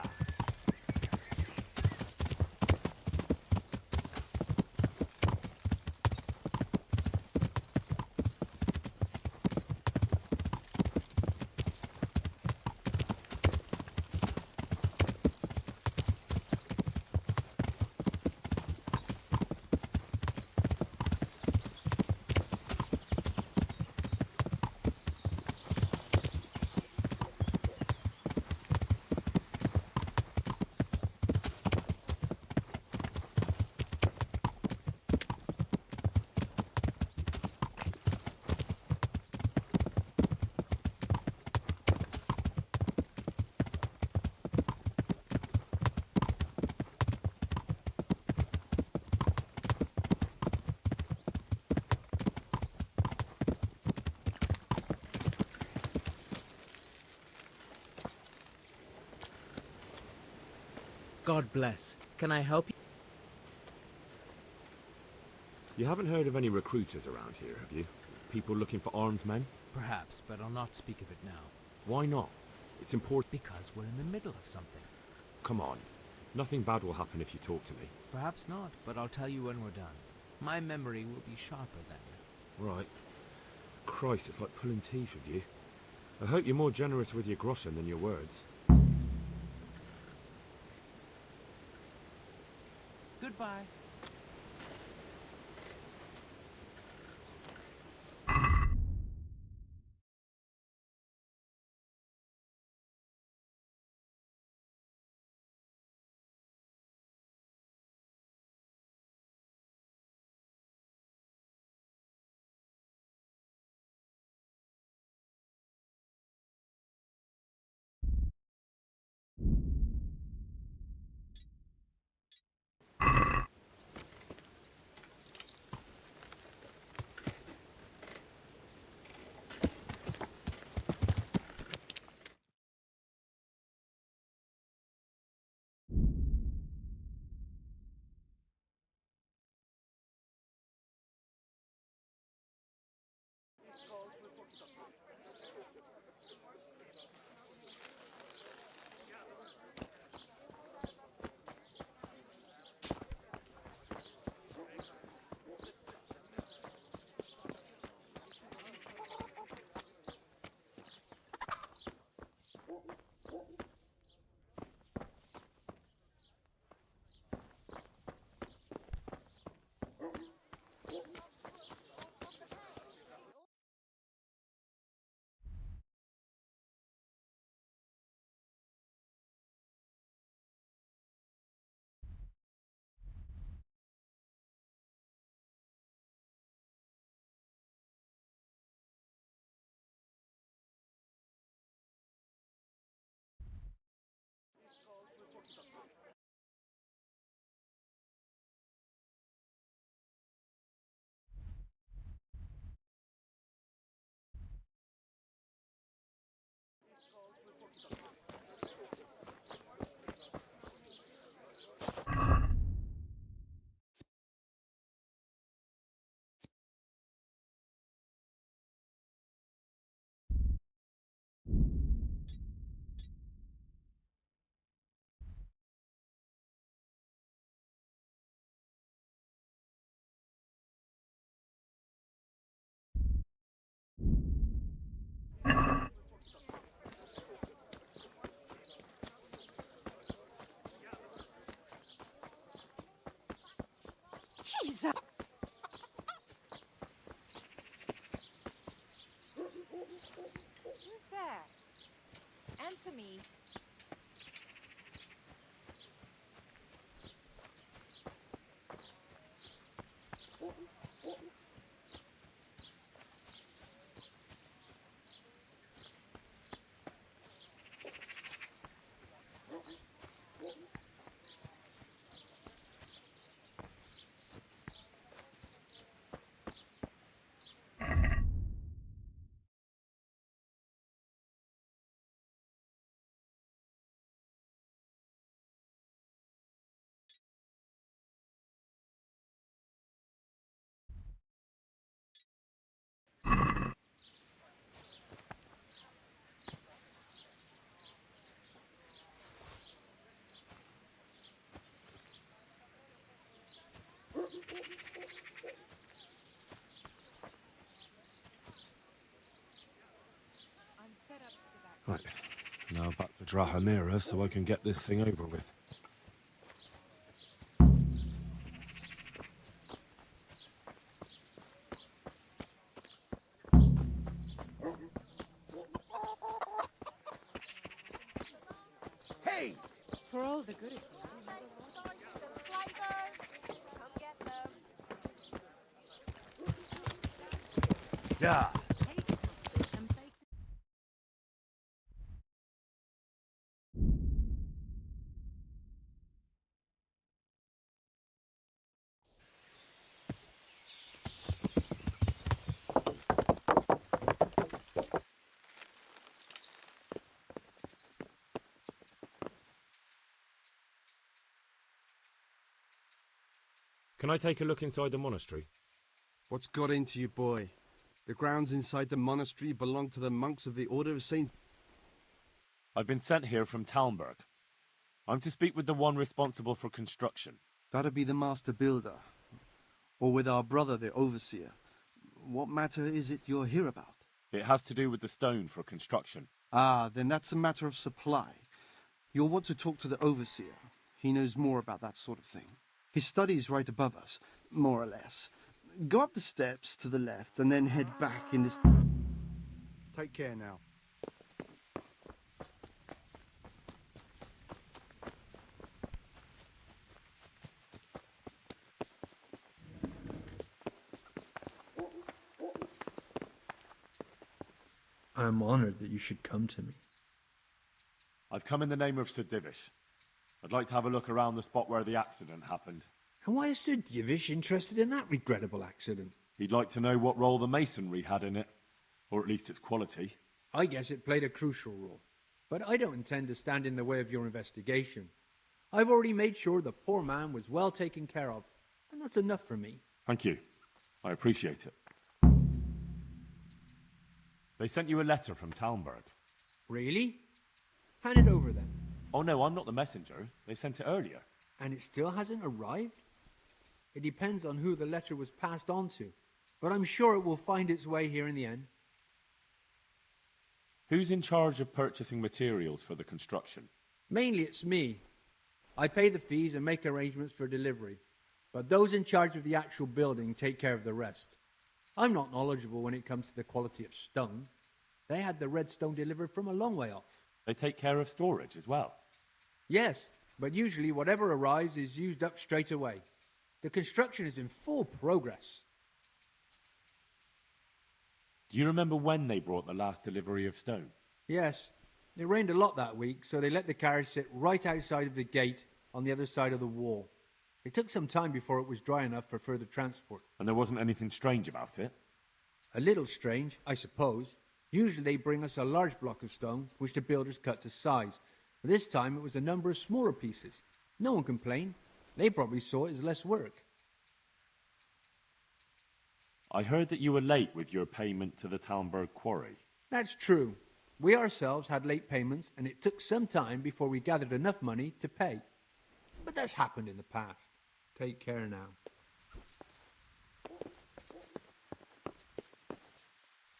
God bless. Can I help you? You haven't heard of any recruiters around here, have you? People looking for armed men? Perhaps, but I'll not speak of it now. Why not? It's important. Because we're in the middle of something. Come on. Nothing bad will happen if you talk to me. Perhaps not, but I'll tell you when we're done. My memory will be sharper then. Right. Christ, it's like pulling teeth with you. I hope you're more generous with your groschen than your words. Goodbye. answer me. Right, now back to Drahamira so I can get this thing over with. Hey! For all the good it Yeah. Can I take a look inside the monastery? What's got into you, boy? The grounds inside the monastery belong to the monks of the Order of St. I've been sent here from Talmberg. I'm to speak with the one responsible for construction. That'd be the master builder. Or with our brother, the overseer. What matter is it you're here about? It has to do with the stone for construction. Ah, then that's a matter of supply. You'll want to talk to the overseer. He knows more about that sort of thing. His study's right above us, more or less. Go up the steps to the left and then head back in this... Take care now. I am honored that you should come to me. I've come in the name of Sir Divish. I'd like to have a look around the spot where the accident happened. And why is Sir Divish interested in that regrettable accident? He'd like to know what role the masonry had in it, or at least its quality. I guess it played a crucial role. But I don't intend to stand in the way of your investigation. I've already made sure the poor man was well taken care of, and that's enough for me. Thank you. I appreciate it. They sent you a letter from Talmberg. Really? Hand it over then. Oh no, I'm not the messenger. They sent it earlier. And it still hasn't arrived? It depends on who the letter was passed on to, but I'm sure it will find its way here in the end. Who's in charge of purchasing materials for the construction? Mainly it's me. I pay the fees and make arrangements for delivery, but those in charge of the actual building take care of the rest. I'm not knowledgeable when it comes to the quality of stone. They had the red stone delivered from a long way off. They take care of storage as well? Yes, but usually whatever arrives is used up straight away. The construction is in full progress. Do you remember when they brought the last delivery of stone? Yes. It rained a lot that week, so they let the carriage sit right outside of the gate on the other side of the wall. It took some time before it was dry enough for further transport. And there wasn't anything strange about it? A little strange, I suppose. Usually they bring us a large block of stone, which the builders cut to size. But this time it was a number of smaller pieces. No one complained. They probably saw it as less work. I heard that you were late with your payment to the Talmberg quarry. That's true. We ourselves had late payments, and it took some time before we gathered enough money to pay. But that's happened in the past. Take care now.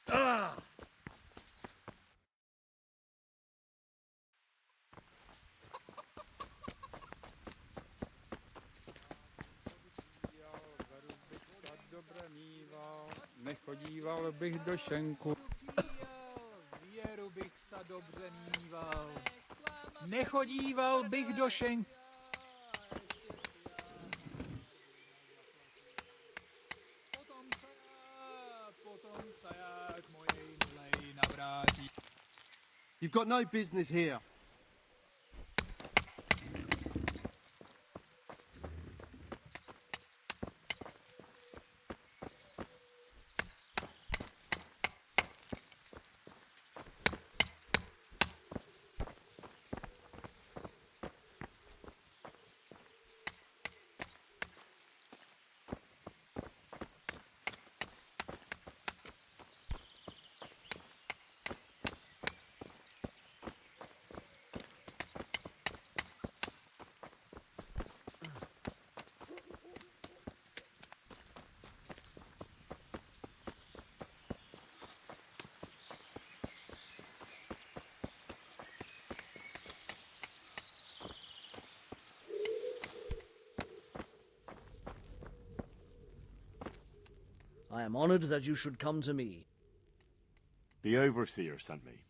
Ah! Nechodíval bych do šenku. Věru bych sa dobře míval. Nechodíval bych do šenk. Potom se jak mojej milej navrátí. You've got no business here. I am honored that you should come to me. The overseer sent me.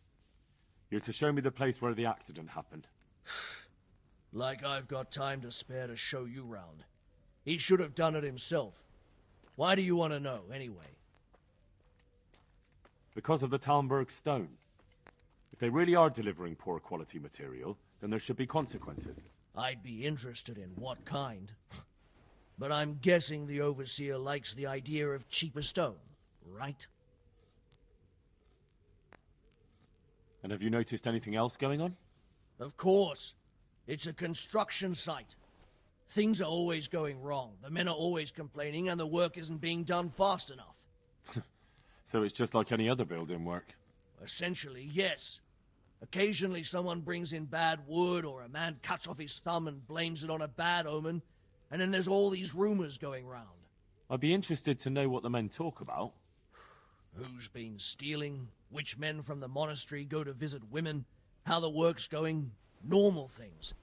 You're to show me the place where the accident happened. Like I've got time to spare to show you round. He should have done it himself. Why do you want to know, anyway? Because of the Talmberg stone. If they really are delivering poor quality material, then there should be consequences. I'd be interested in what kind. But I'm guessing the overseer likes the idea of cheaper stone, right? And have you noticed anything else going on? Of course. It's a construction site. Things are always going wrong. The men are always complaining and the work isn't being done fast enough. So it's just like any other building work? Essentially, yes. Occasionally someone brings in bad wood or a man cuts off his thumb and blames it on a bad omen. And then there's all these rumors going round. I'd be interested to know what the men talk about. Who's been stealing, which men from the monastery go to visit women, how the work's going, normal things.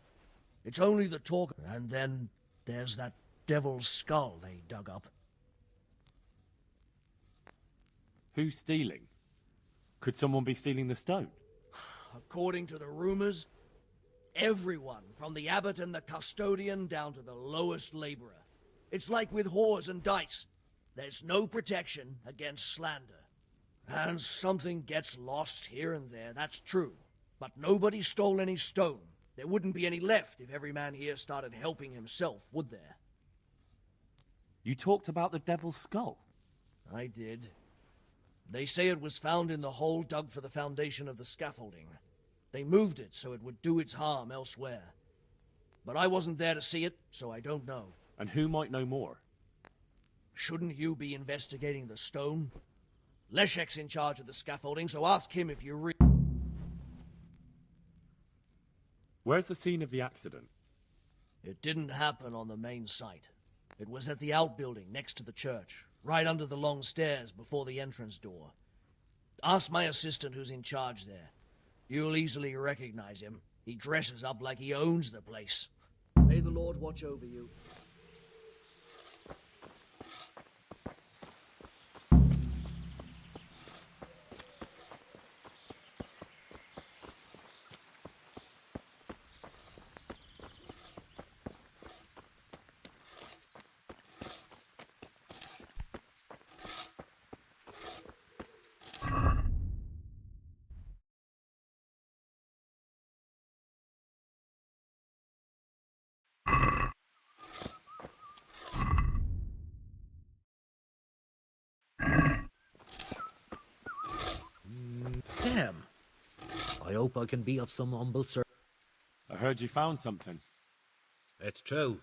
It's only the talk. And then there's that devil's skull they dug up. Who's stealing? Could someone be stealing the stone? According to the rumors, everyone, from the abbot and the custodian down to the lowest laborer. It's like with whores and dice. There's no protection against slander. And something gets lost here and there, that's true. But nobody stole any stone. There wouldn't be any left if every man here started helping himself, would there? You talked about the devil's skull? I did. They say it was found in the hole dug for the foundation of the scaffolding. They moved it so it would do its harm elsewhere. But I wasn't there to see it, so I don't know. And who might know more? Shouldn't you be investigating the stone? Leszek's in charge of the scaffolding, so ask him if you Where's the scene of the accident? It didn't happen on the main site. It was at the outbuilding next to the church, right under the long stairs before the entrance door. Ask my assistant who's in charge there. You'll easily recognize him. He dresses up like he owns the place. May the Lord watch over you. Damn. I hope I can be of some humble service. I heard you found something. It's true.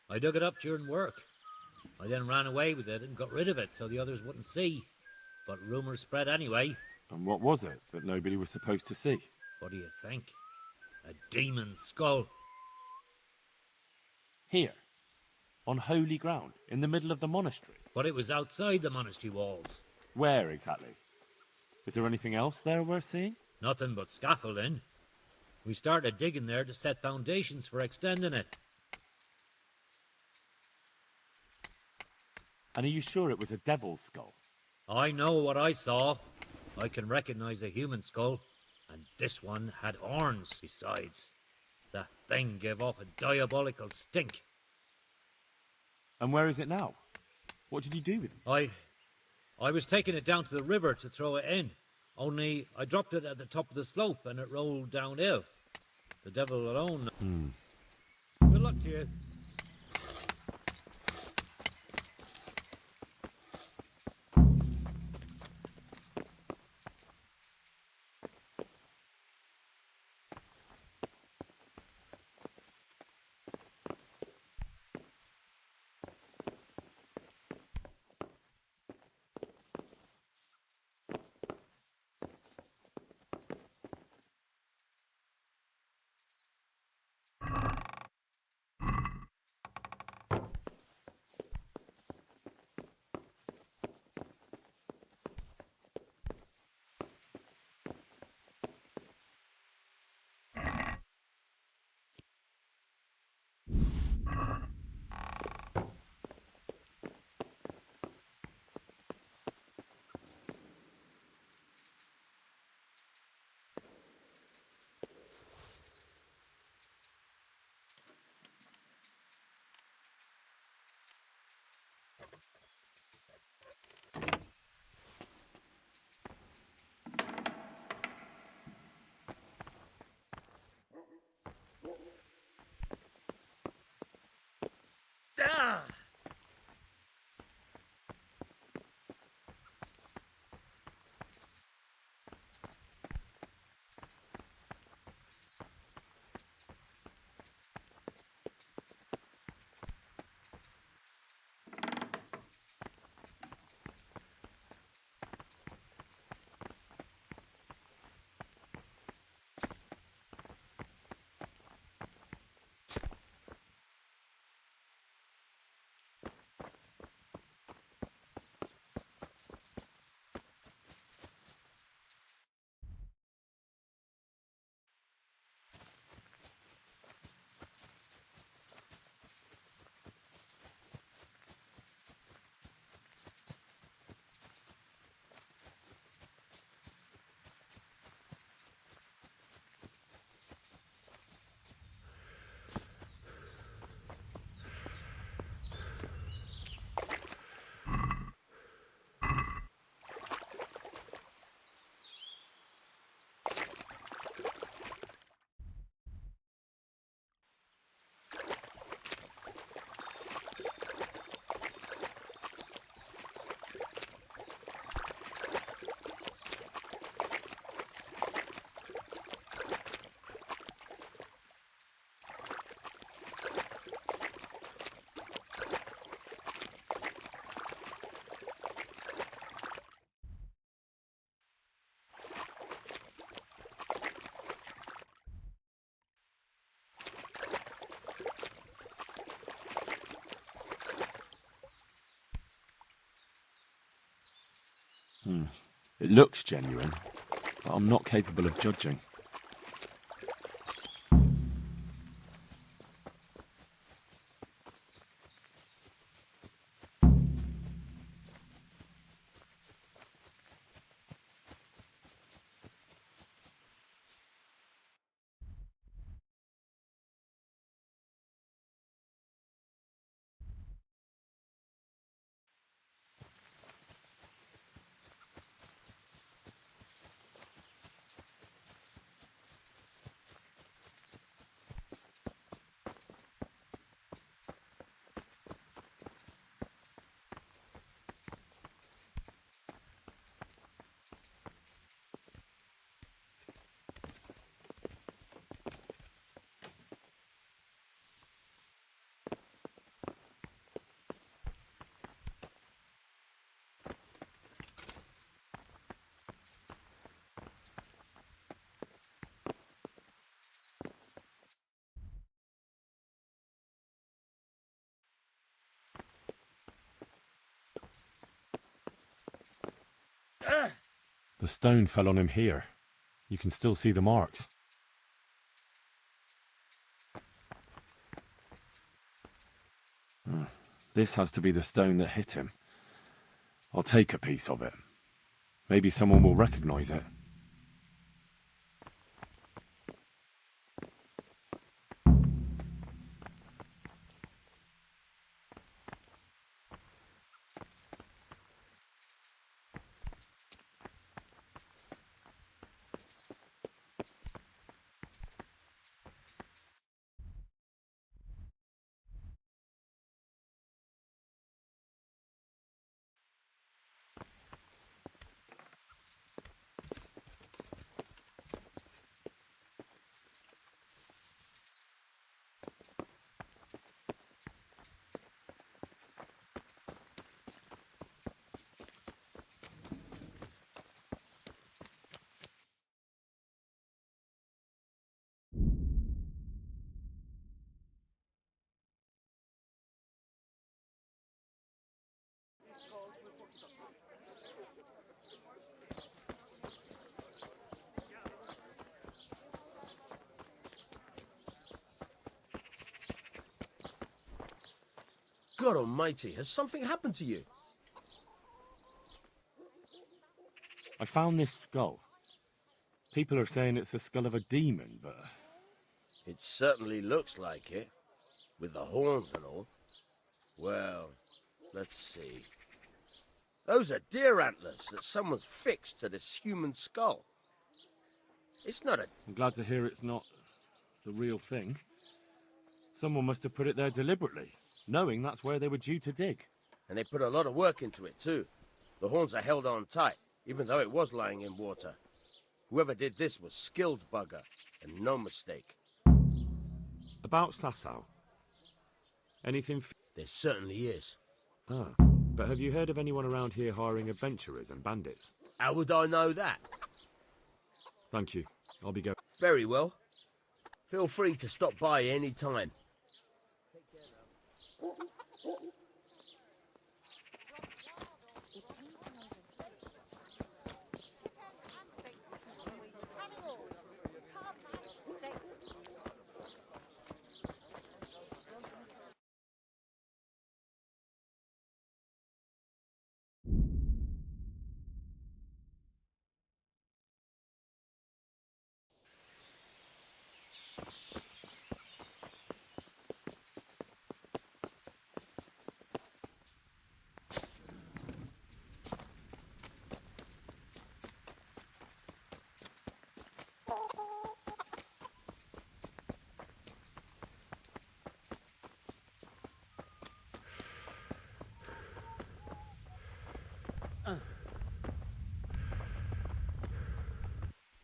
I dug it up during work. I then ran away with it and got rid of it so the others wouldn't see. But rumours spread anyway. And what was it that nobody was supposed to see? What do you think? A demon's skull. Here. On holy ground, in the middle of the monastery. But it was outside the monastery walls. Where exactly? Is there anything else there worth seeing? Nothing but scaffolding. We started digging there to set foundations for extending it. And are you sure it was a devil's skull? I know what I saw. I can recognize a human skull. And this one had horns besides. That thing gave off a diabolical stink. And where is it now? What did you do with it? I was taking it down to the river to throw it in. Only I dropped it at the top of the slope and it rolled downhill. The devil alone. Good luck to you. It looks genuine, but I'm not capable of judging. The stone fell on him here. You can still see the marks. This has to be the stone that hit him. I'll take a piece of it. Maybe someone will recognize it. God almighty, has something happened to you? I found this skull. People are saying it's the skull of a demon, but... It certainly looks like it, with the horns and all. Well, let's see. Those are deer antlers that someone's fixed to this human skull. It's not a... I'm glad to hear it's not the real thing. Someone must have put it there deliberately, knowing that's where they were due to dig. And they put a lot of work into it, too. The horns are held on tight, even though it was lying in water. Whoever did this was skilled bugger, and no mistake. About Sasau. Anything... There certainly is. Ah, but have you heard of anyone around here hiring adventurers and bandits? How would I know that? Thank you. I'll be going. Very well. Feel free to stop by any time.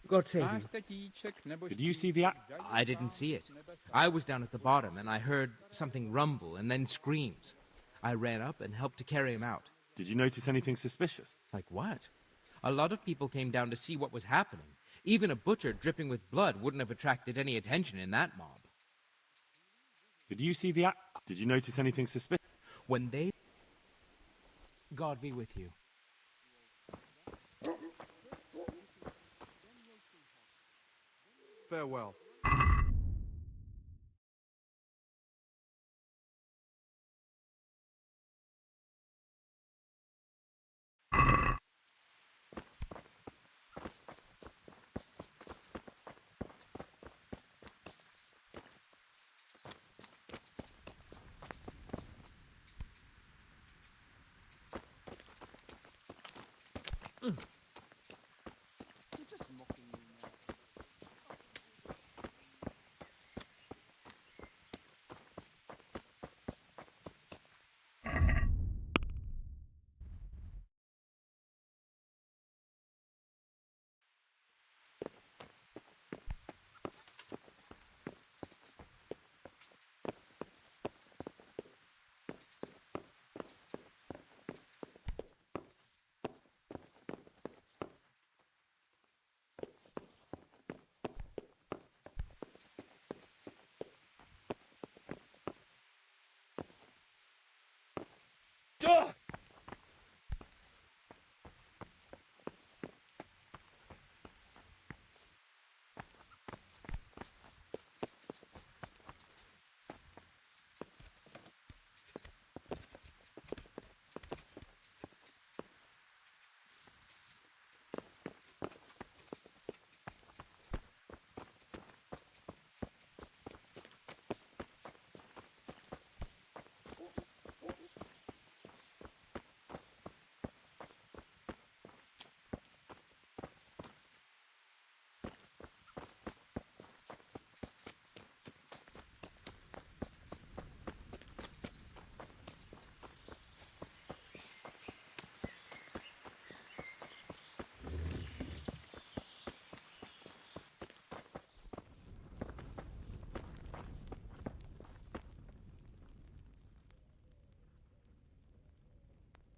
God save you. Did you see the... I didn't see it. I was down at the bottom, and I heard something rumble and then screams. I ran up and helped to carry him out. Did you notice anything suspicious? Like what? A lot of people came down to see what was happening. Even a butcher dripping with blood wouldn't have attracted any attention in that mob. Did you see the... Did you notice anything suspicious? When they... God be with you. Farewell.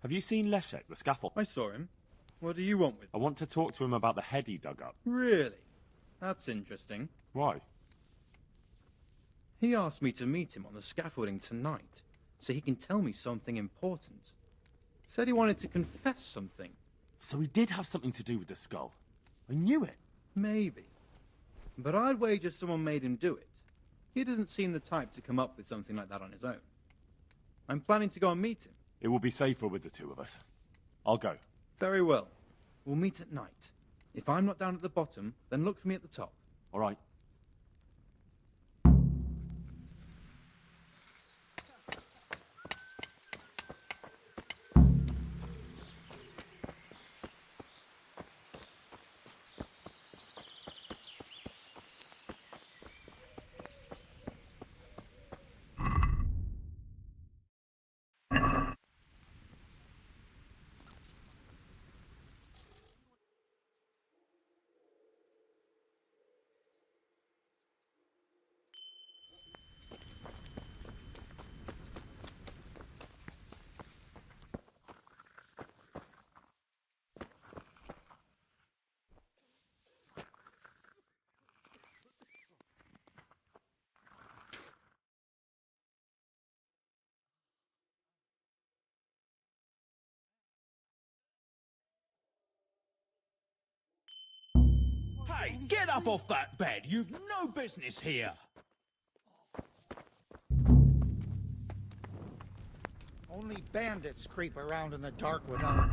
Have you seen Leszek, the scaffold? I saw him. What do you want with him? I want to talk to him about the head he dug up. Really? That's interesting. Why? He asked me to meet him on the scaffolding tonight, so he can tell me something important. Said he wanted to confess something. So he did have something to do with the skull. I knew it. Maybe. But I'd wager someone made him do it. He doesn't seem the type to come up with something like that on his own. I'm planning to go and meet him. It will be safer with the two of us. I'll go. Very well. We'll meet at night. If I'm not down at the bottom, then look for me at the top. All right. Hey, get up off that bed! You've no business here! Only bandits creep around in the dark without...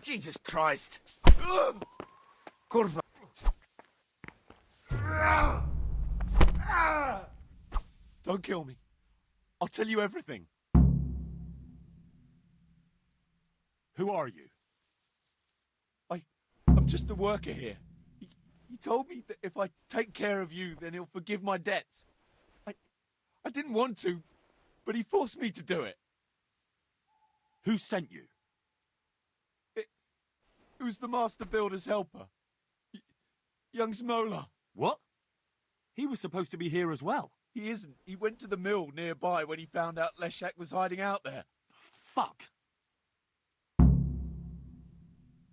Jesus Christ! Kurwa! Don't kill me. I'll tell you everything. Who are you? I'm just a worker here. He told me that if I take care of you, then he'll forgive my debts. I didn't want to, but he forced me to do it. Who sent you? It was the master builder's helper. Young Smola. What? He was supposed to be here as well. He isn't. He went to the mill nearby when he found out Leshak was hiding out there. Fuck.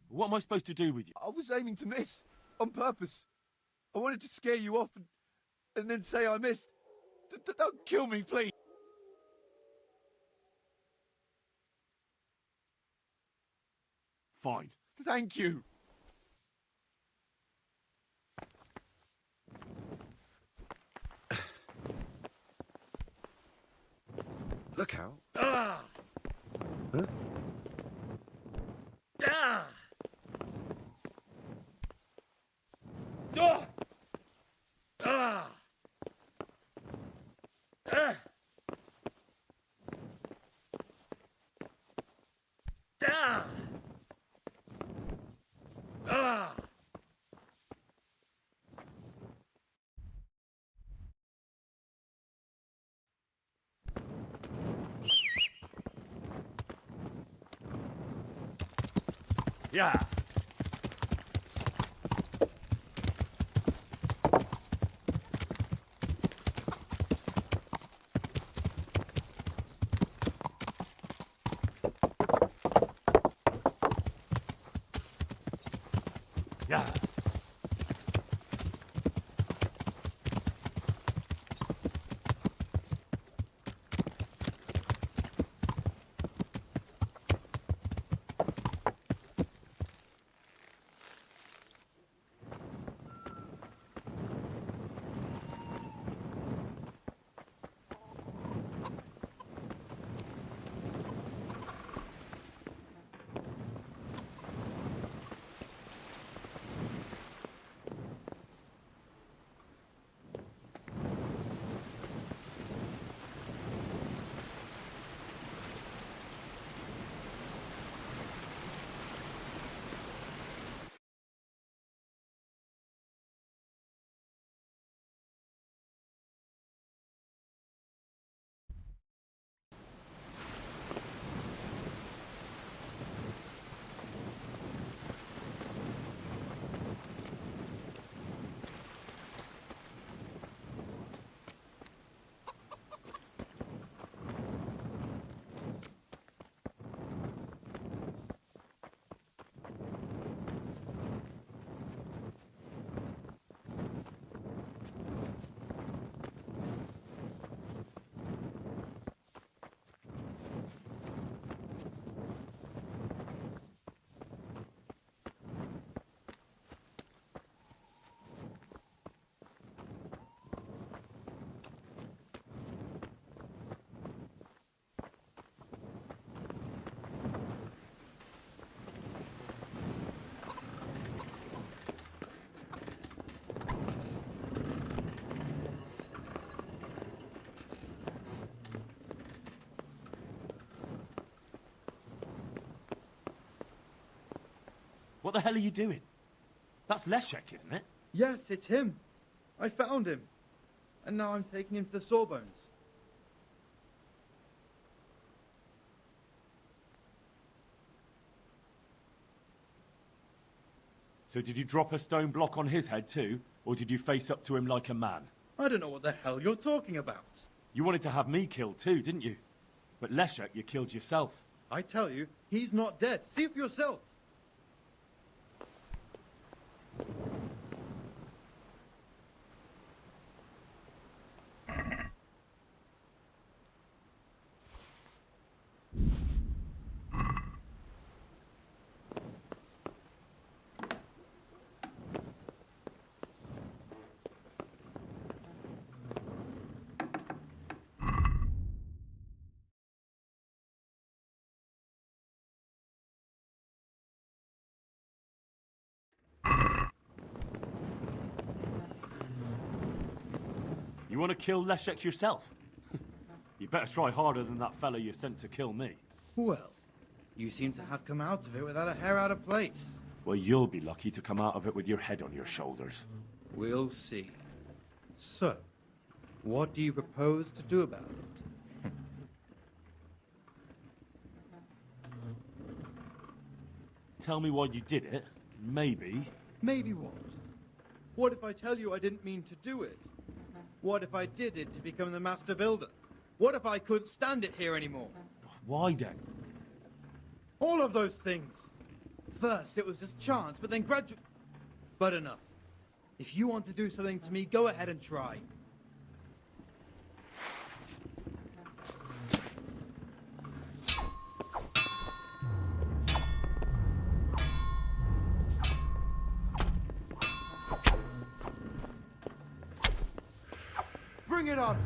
What am I supposed to do with you? I was aiming to miss. On purpose. I wanted to scare you off and then say I missed. Don't kill me, please. Fine. Thank you. Look out. Ah! Huh? Ah! Ah! Ah! Ah! Ah! Ah! Yeah. Yeah. What the hell are you doing? That's Leszek, isn't it? Yes, it's him. I found him. And now I'm taking him to the Sawbones. So did you drop a stone block on his head too? Or did you face up to him like a man? I don't know what the hell you're talking about. You wanted to have me killed too, didn't you? But Leszek, you killed yourself. I tell you, he's not dead. See for yourself. You want to kill Leszek yourself? You better try harder than that fella you sent to kill me. Well, you seem to have come out of it without a hair out of place. Well, you'll be lucky to come out of it with your head on your shoulders. We'll see. So, what do you propose to do about it? Tell me why you did it. Maybe. Maybe what? What if I tell you I didn't mean to do it? What if I did it to become the master builder? What if I couldn't stand it here anymore? Why then? All of those things. First, it was just chance, but then gradually... But enough. If you want to do something to me, go ahead and try. Bring it on!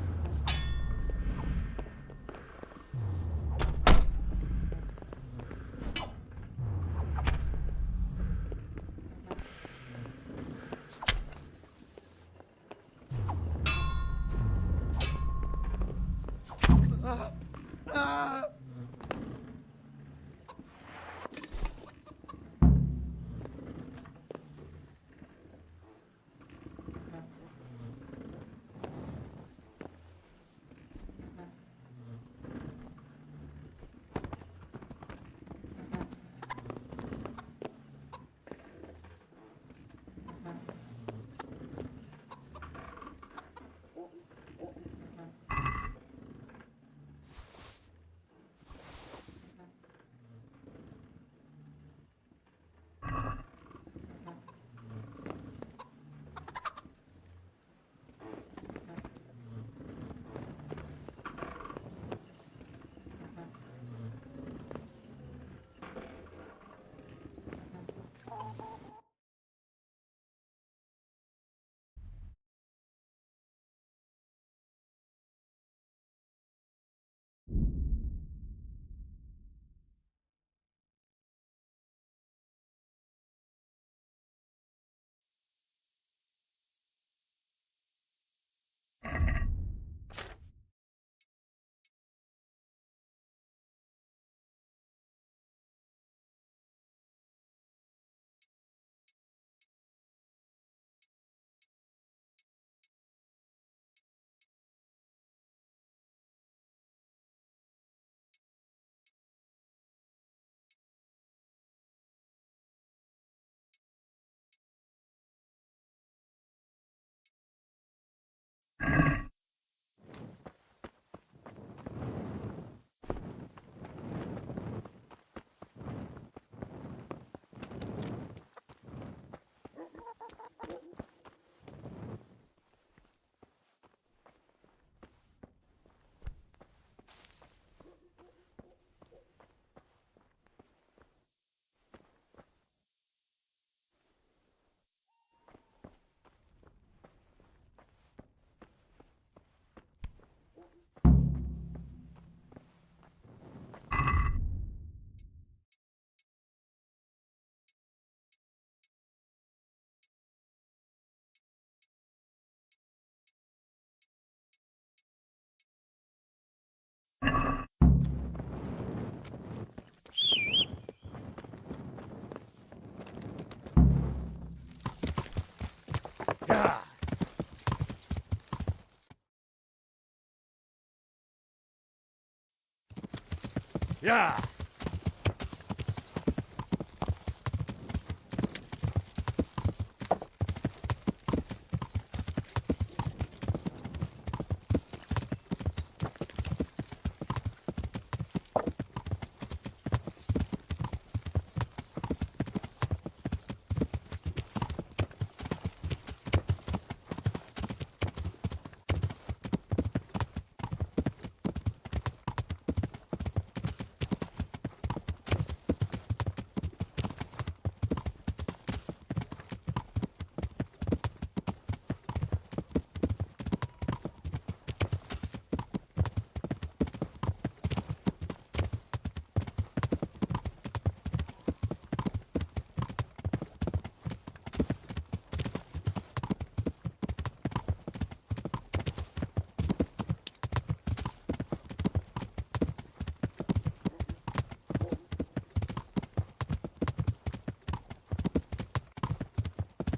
Yeah.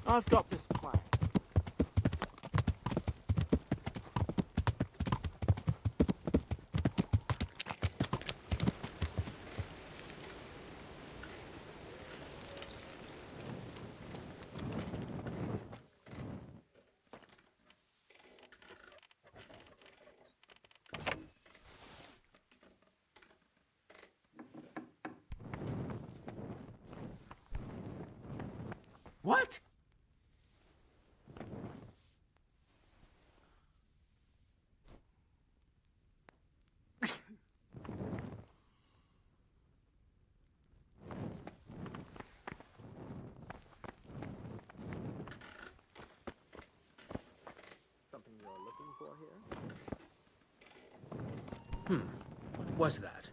I've got this plan. What? Something you're looking for here? What was that?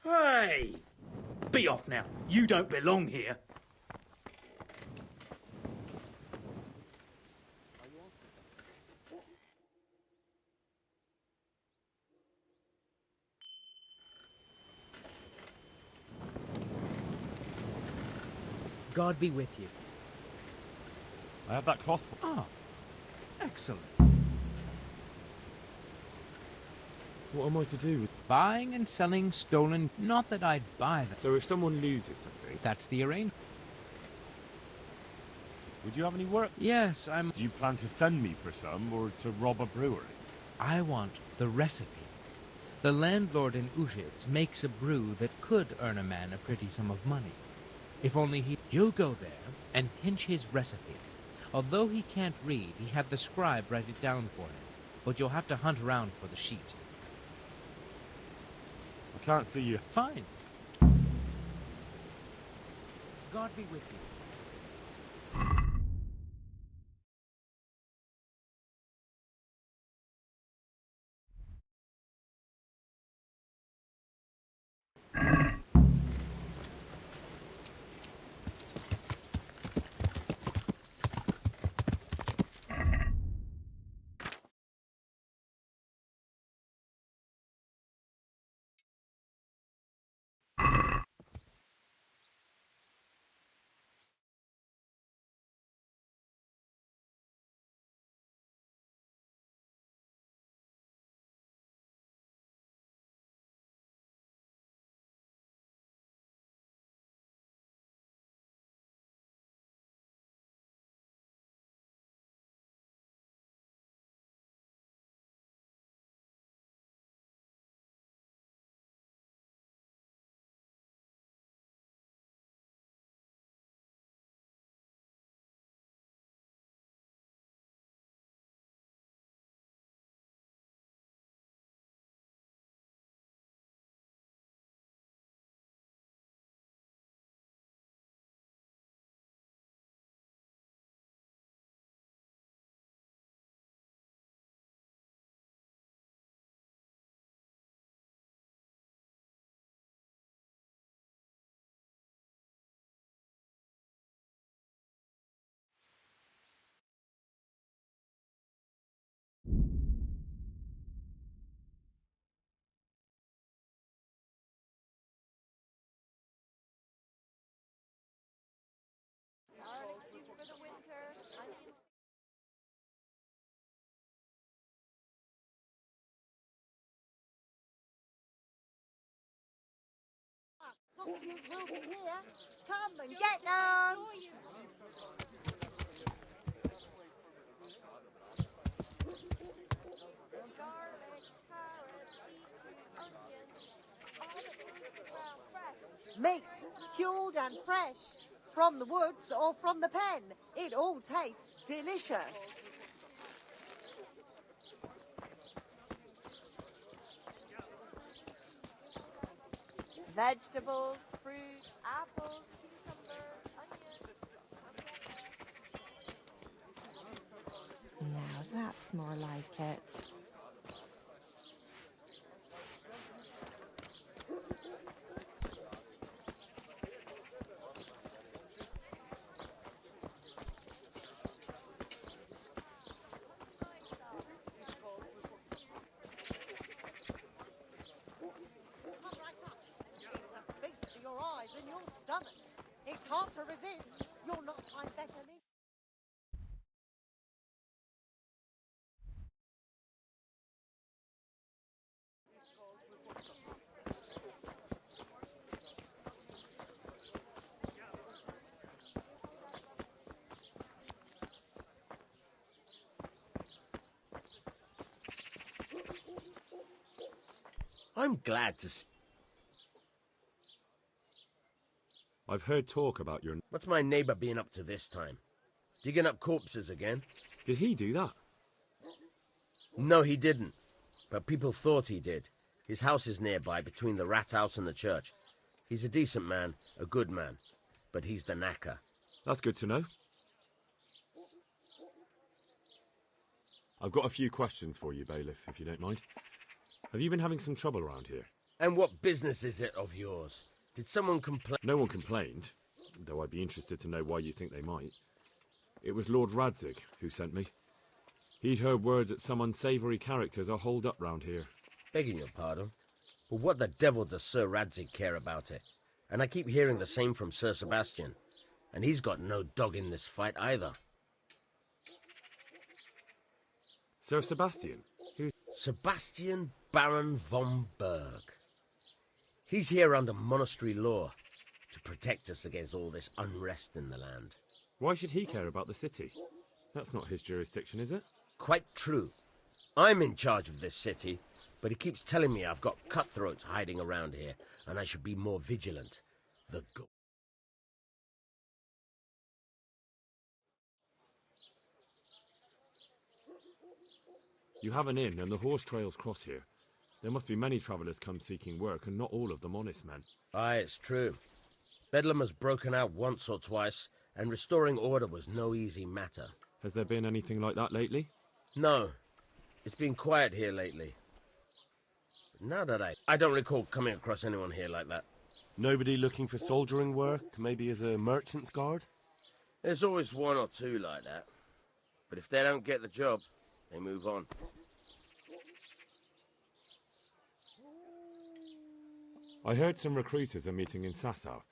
Hey! Be off now. You don't belong here. God be with you. I have that cloth. Oh, excellent. What am I to do with... Buying and selling stolen, not that I'd buy them. So if someone loses something... That's the arrangement. Would you have any work? Yes, Do you plan to send me for some, or to rob a brewery? I want the recipe. The landlord in Ujits makes a brew that could earn a man a pretty sum of money. If only he... You'll go there and pinch his recipe. Although he can't read, he had the scribe write it down for him. But you'll have to hunt around for the sheet. I can't see you. Fine. God be with you. sausages will be here. Come and get them. Meat, cured and fresh, from the woods or from the pen. It all tastes delicious. Vegetables, fruit, apples, cucumbers, onions. Now that's more like it. It's hard to resist. You'll not find better meat. I'm glad to see. I've heard talk about your... What's my neighbour being up to this time? Digging up corpses again? Did he do that? No, he didn't. But people thought he did. His house is nearby, between the rat house and the church. He's a decent man, a good man. But he's the knacker. That's good to know. I've got a few questions for you, Bailiff, if you don't mind. Have you been having some trouble around here? And what business is it of yours? Did someone complain? No one complained, though I'd be interested to know why you think they might. It was Lord Radzig who sent me. He'd heard word that some unsavoury characters are holed up round here. Begging your pardon, but what the devil does Sir Radzig care about it? And I keep hearing the same from Sir Sebastian, and he's got no dog in this fight either. Sir Sebastian? Who's... Sebastian Baron von Berg. He's here under monastery law to protect us against all this unrest in the land. Why should he care about the city? That's not his jurisdiction, is it? Quite true. I'm in charge of this city, but he keeps telling me I've got cutthroats hiding around here, and I should be more vigilant. The go... You have an inn, and the horse trails cross here. There must be many travellers come seeking work, and not all of them honest men. Aye, it's true. Bedlam has broken out once or twice, and restoring order was no easy matter. Has there been anything like that lately? No. It's been quiet here lately. But now that I don't recall coming across anyone here like that. Nobody looking for soldiering work, maybe as a merchant's guard? There's always one or two like that. But if they don't get the job, they move on. I heard some recruiters are meeting in Sasau.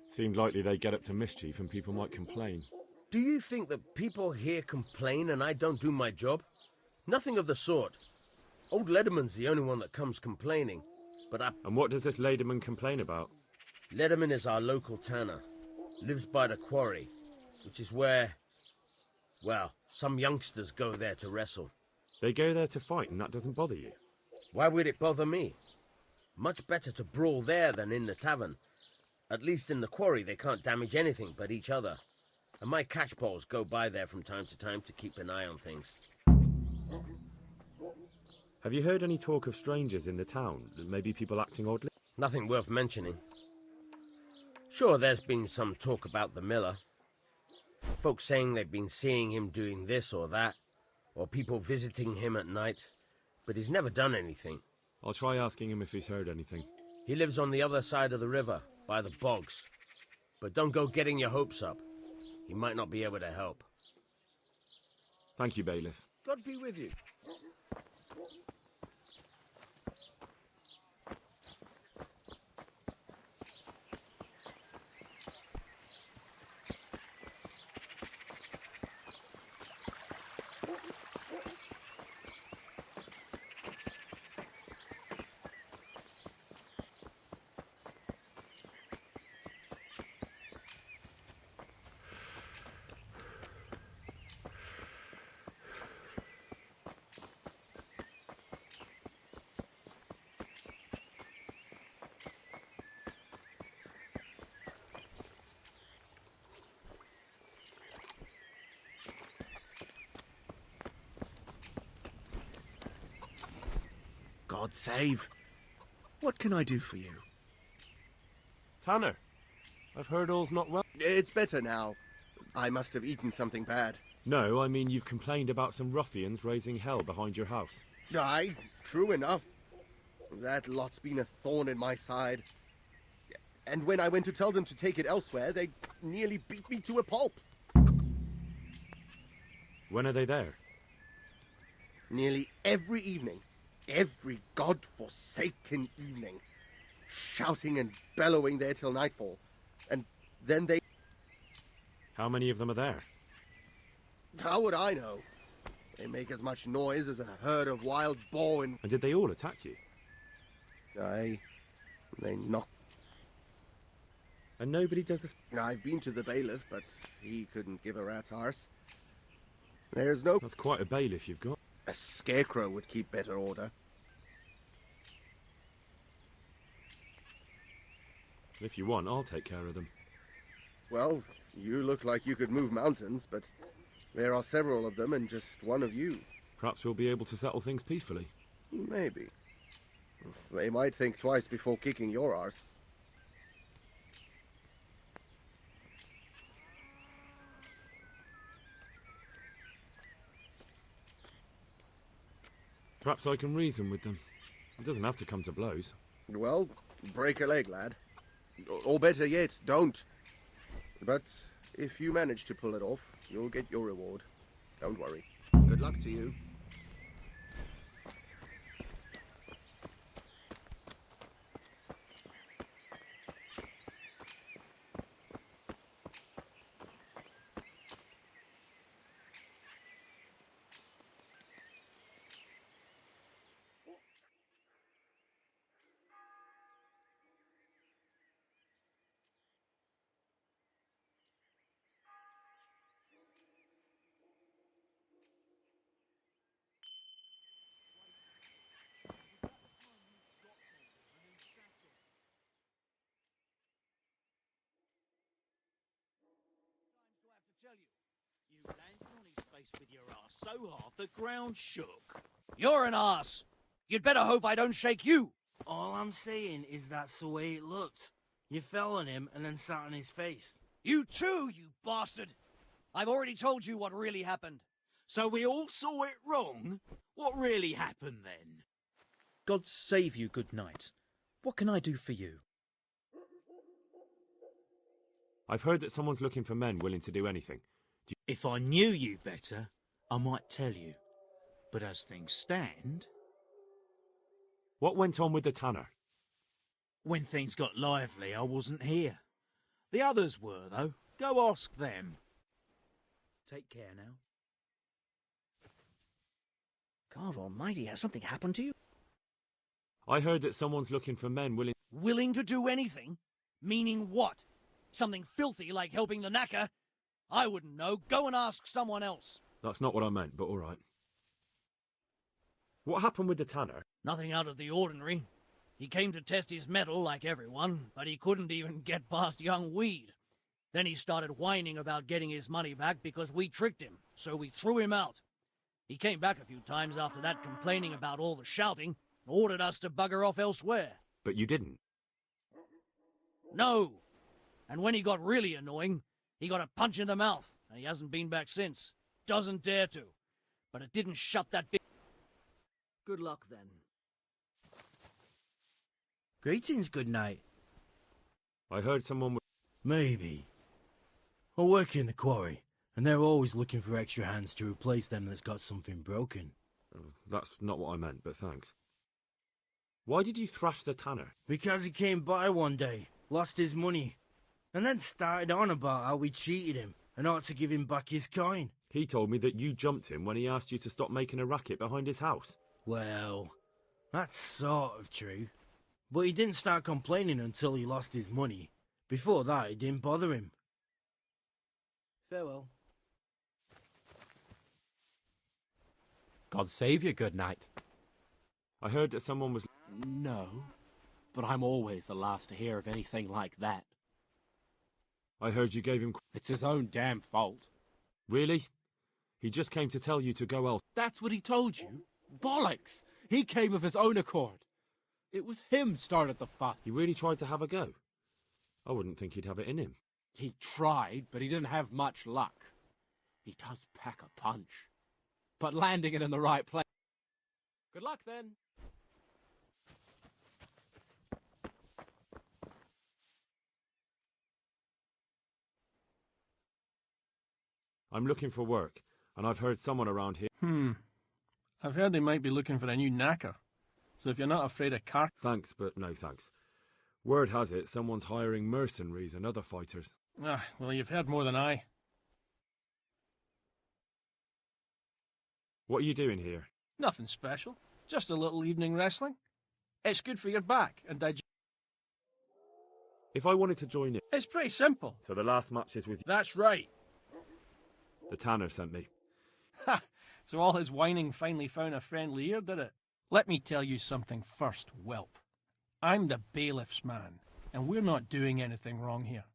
Seemed likely they get up to mischief and people might complain. Do you think that people here complain and I don't do my job? Nothing of the sort. Old Lederman's the only one that comes complaining, but I... And what does this Lederman complain about? Lederman is our local tanner. Lives by the quarry, which is where... well, some youngsters go there to wrestle. They go there to fight and that doesn't bother you? Why would it bother me? Much better to brawl there than in the tavern. At least in the quarry they can't damage anything but each other. And my catchpoles go by there from time to keep an eye on things. Have you heard any talk of strangers in the town? Maybe people acting oddly? Nothing worth mentioning. Sure, there's been some talk about the miller. Folks saying they've been seeing him doing this or that, or people visiting him at night, but he's never done anything. I'll try asking him if he's heard anything. He lives on the other side of the river, by the bogs. But don't go getting your hopes up. He might not be able to help. Thank you, Bailiff. God be with you. God save. What can I do for you? Tanner, I've heard all's not well. It's better now. I must have eaten something bad. No, I mean you've complained about some ruffians raising hell behind your house. Aye, true enough. That lot's been a thorn in my side. And when I went to tell them to take it elsewhere, they nearly beat me to a pulp. When are they there? Nearly every evening. Every god-forsaken evening. Shouting and bellowing there till nightfall. And then they... How many of them are there? How would I know? They make as much noise as a herd of wild boar in... And did they all attack you? Aye. They knocked... And nobody does the... I've been to the bailiff, but he couldn't give a rat's arse. There's no... That's quite a bailiff you've got. A scarecrow would keep better order. If you want, I'll take care of them. Well, you look like you could move mountains, but there are several of them and just one of you. Perhaps we'll be able to settle things peacefully. Maybe. They might think twice before kicking your arse. Perhaps I can reason with them. It doesn't have to come to blows. Well, break a leg, lad. Or better yet, don't. But if you manage to pull it off, you'll get your reward. Don't worry. Good luck to you. You landed on his face with your ass so hard the ground shook. You're an ass. You'd better hope I don't shake you. All I'm saying is that's the way it looked. You fell on him and then sat on his face. You too, you bastard. I've already told you what really happened. So we all saw it wrong? What really happened then? God save you, good knight. What can I do for you? I've heard that someone's looking for men willing to do anything. If I knew you better, I might tell you. But as things stand... What went on with the tanner? When things got lively, I wasn't here. The others were, though. Go ask them. Take care now. God almighty, has something happened to you? I heard that someone's looking for men willing... Willing to do anything? Meaning what? Something filthy like helping the knacker? I wouldn't know. Go and ask someone else. That's not what I meant, but all right. What happened with the tanner? Nothing out of the ordinary. He came to test his mettle like everyone, but he couldn't even get past young Weed. Then he started whining about getting his money back because we tricked him, so we threw him out. He came back a few times after that complaining about all the shouting and ordered us to bugger off elsewhere. But you didn't? No. And when he got really annoying, he got a punch in the mouth, and he hasn't been back since. Doesn't dare to. But it didn't shut that big... Good luck, then. Greetings, good night. I heard someone... Maybe. I work in the quarry, and they're always looking for extra hands to replace them that's got something broken. That's not what I meant, but thanks. Why did you thrash the tanner? Because he came by one day, lost his money, and then started on about how we cheated him and ought to give him back his coin. He told me that you jumped him when he asked you to stop making a racket behind his house. Well, that's sort of true. But he didn't start complaining until he lost his money. Before that, it didn't bother him. Farewell. God save you, good knight. I heard that someone was... No, but I'm always the last to hear of anything like that. I heard you gave him... It's his own damn fault. Really? He just came to tell you to go else. That's what he told you? Bollocks! He came of his own accord. It was him started the fuss. He really tried to have a go. I wouldn't think he'd have it in him. He tried, but he didn't have much luck. He does pack a punch. But landing it in the right place... Good luck, then. I'm looking for work, and I've heard someone around here... I've heard they might be looking for a new knacker. So if you're not afraid of car... Thanks, but no thanks. Word has it someone's hiring mercenaries and other fighters. Ah, well, you've heard more than I. What are you doing here? Nothing special. Just a little evening wrestling. It's good for your back and digest. If I wanted to join in... It's pretty simple. So the last match is with you? That's right. The tanner sent me. Ha! So all his whining finally found a friendly ear, did it? Let me tell you something first, whelp. I'm the bailiff's man, and we're not doing anything wrong here.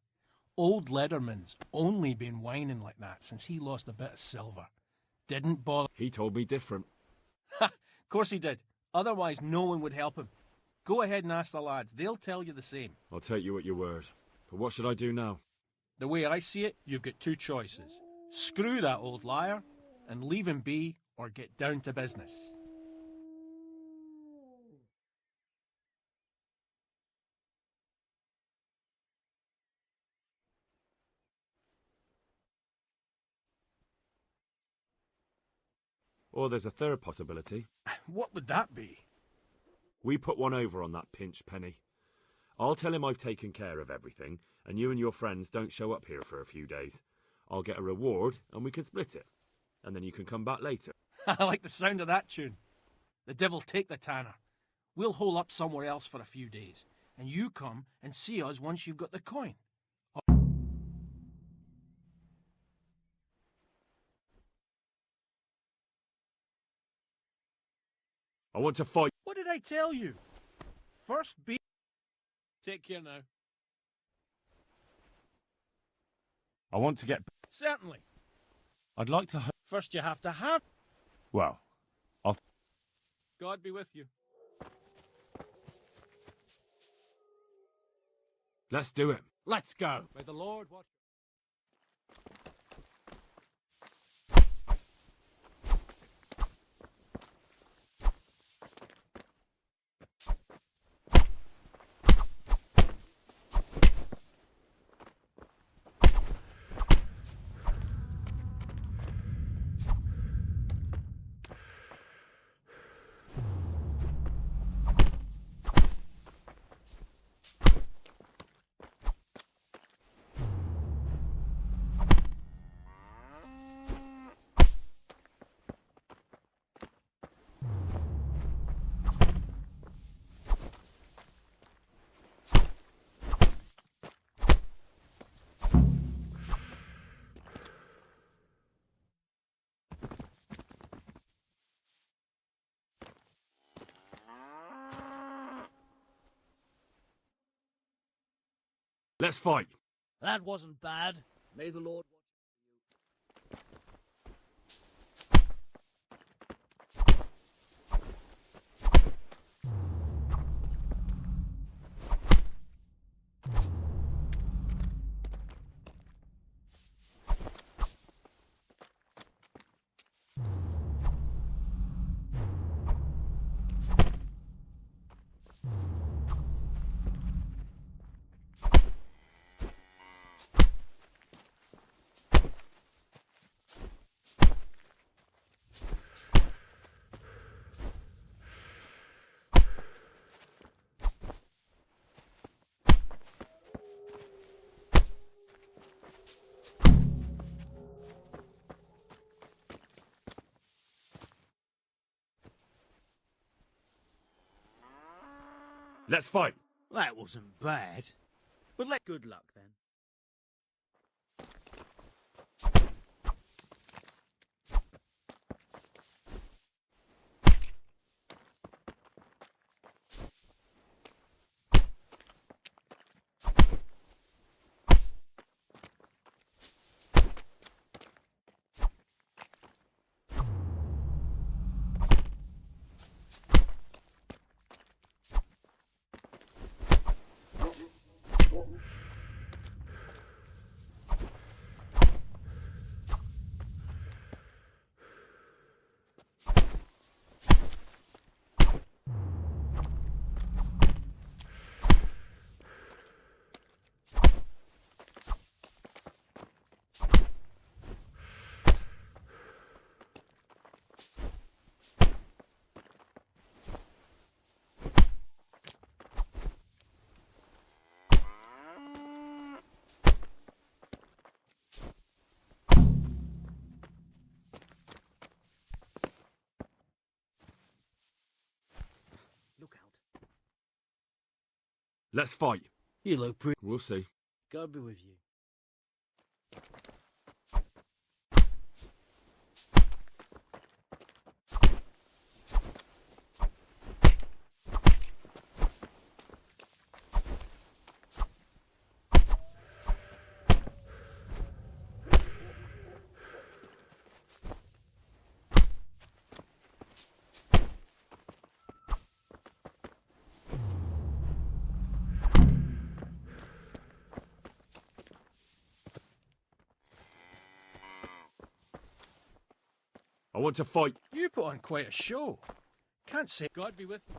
Old Lederman's only been whining like that since he lost a bit of silver. Didn't bother... He told me different. Ha! Of course he did. Otherwise no one would help him. Go ahead and ask the lads. They'll tell you the same. I'll take you at your word. But what should I do now? The way I see it, you've got two choices. Screw that old liar and leave him be, or get down to business. Or there's a third possibility. What would that be? We put one over on that pinch penny. I'll tell him I've taken care of everything, and you and your friends don't show up here for a few days. I'll get a reward, and we can split it. And then you can come back later. I like the sound of that tune. The devil take the tanner. We'll hole up somewhere else for a few days, and you come and see us once you've got the coin. I want to fight. What did I tell you? First be... Take care now. I want to get... Certainly. I'd like to... First you have to have... Well, I'll... God be with you. Let's do it. Let's go. May the Lord watch... Let's fight. That wasn't bad. May the Lord... Let's fight. That wasn't bad. But let good luck then. Let's fight. You look pretty. We'll see. God be with you. I want to fight. You put on quite a show. Can't say God be with you.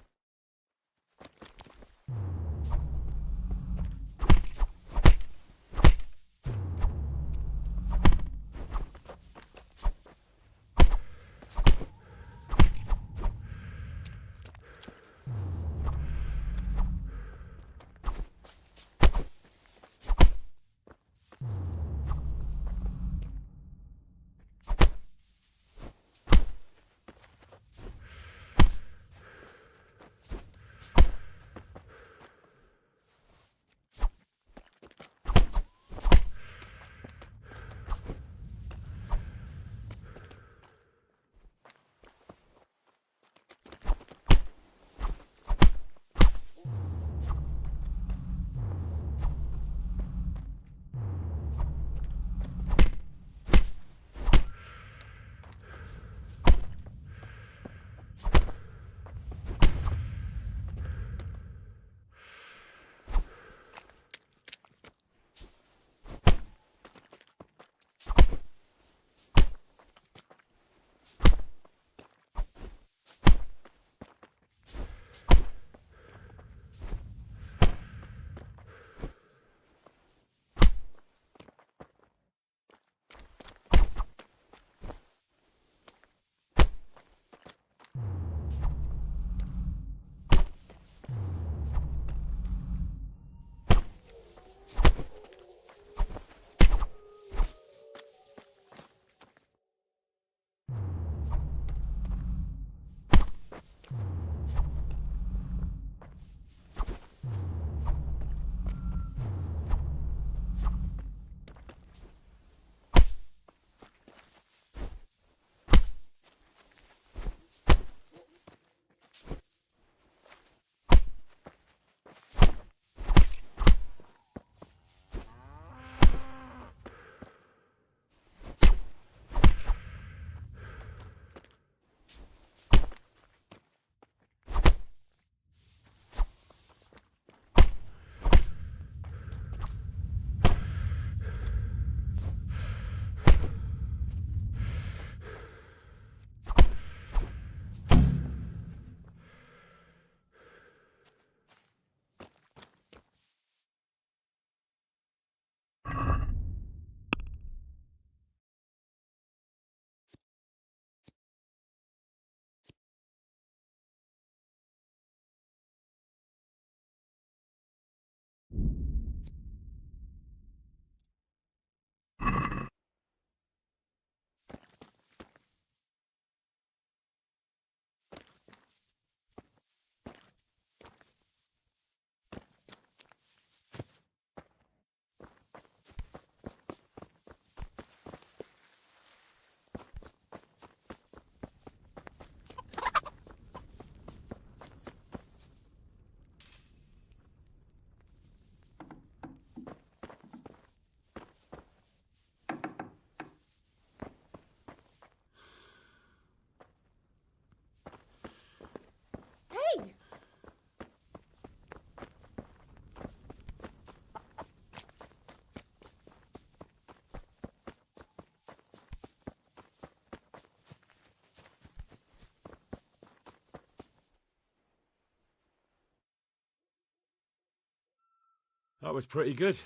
That was pretty good.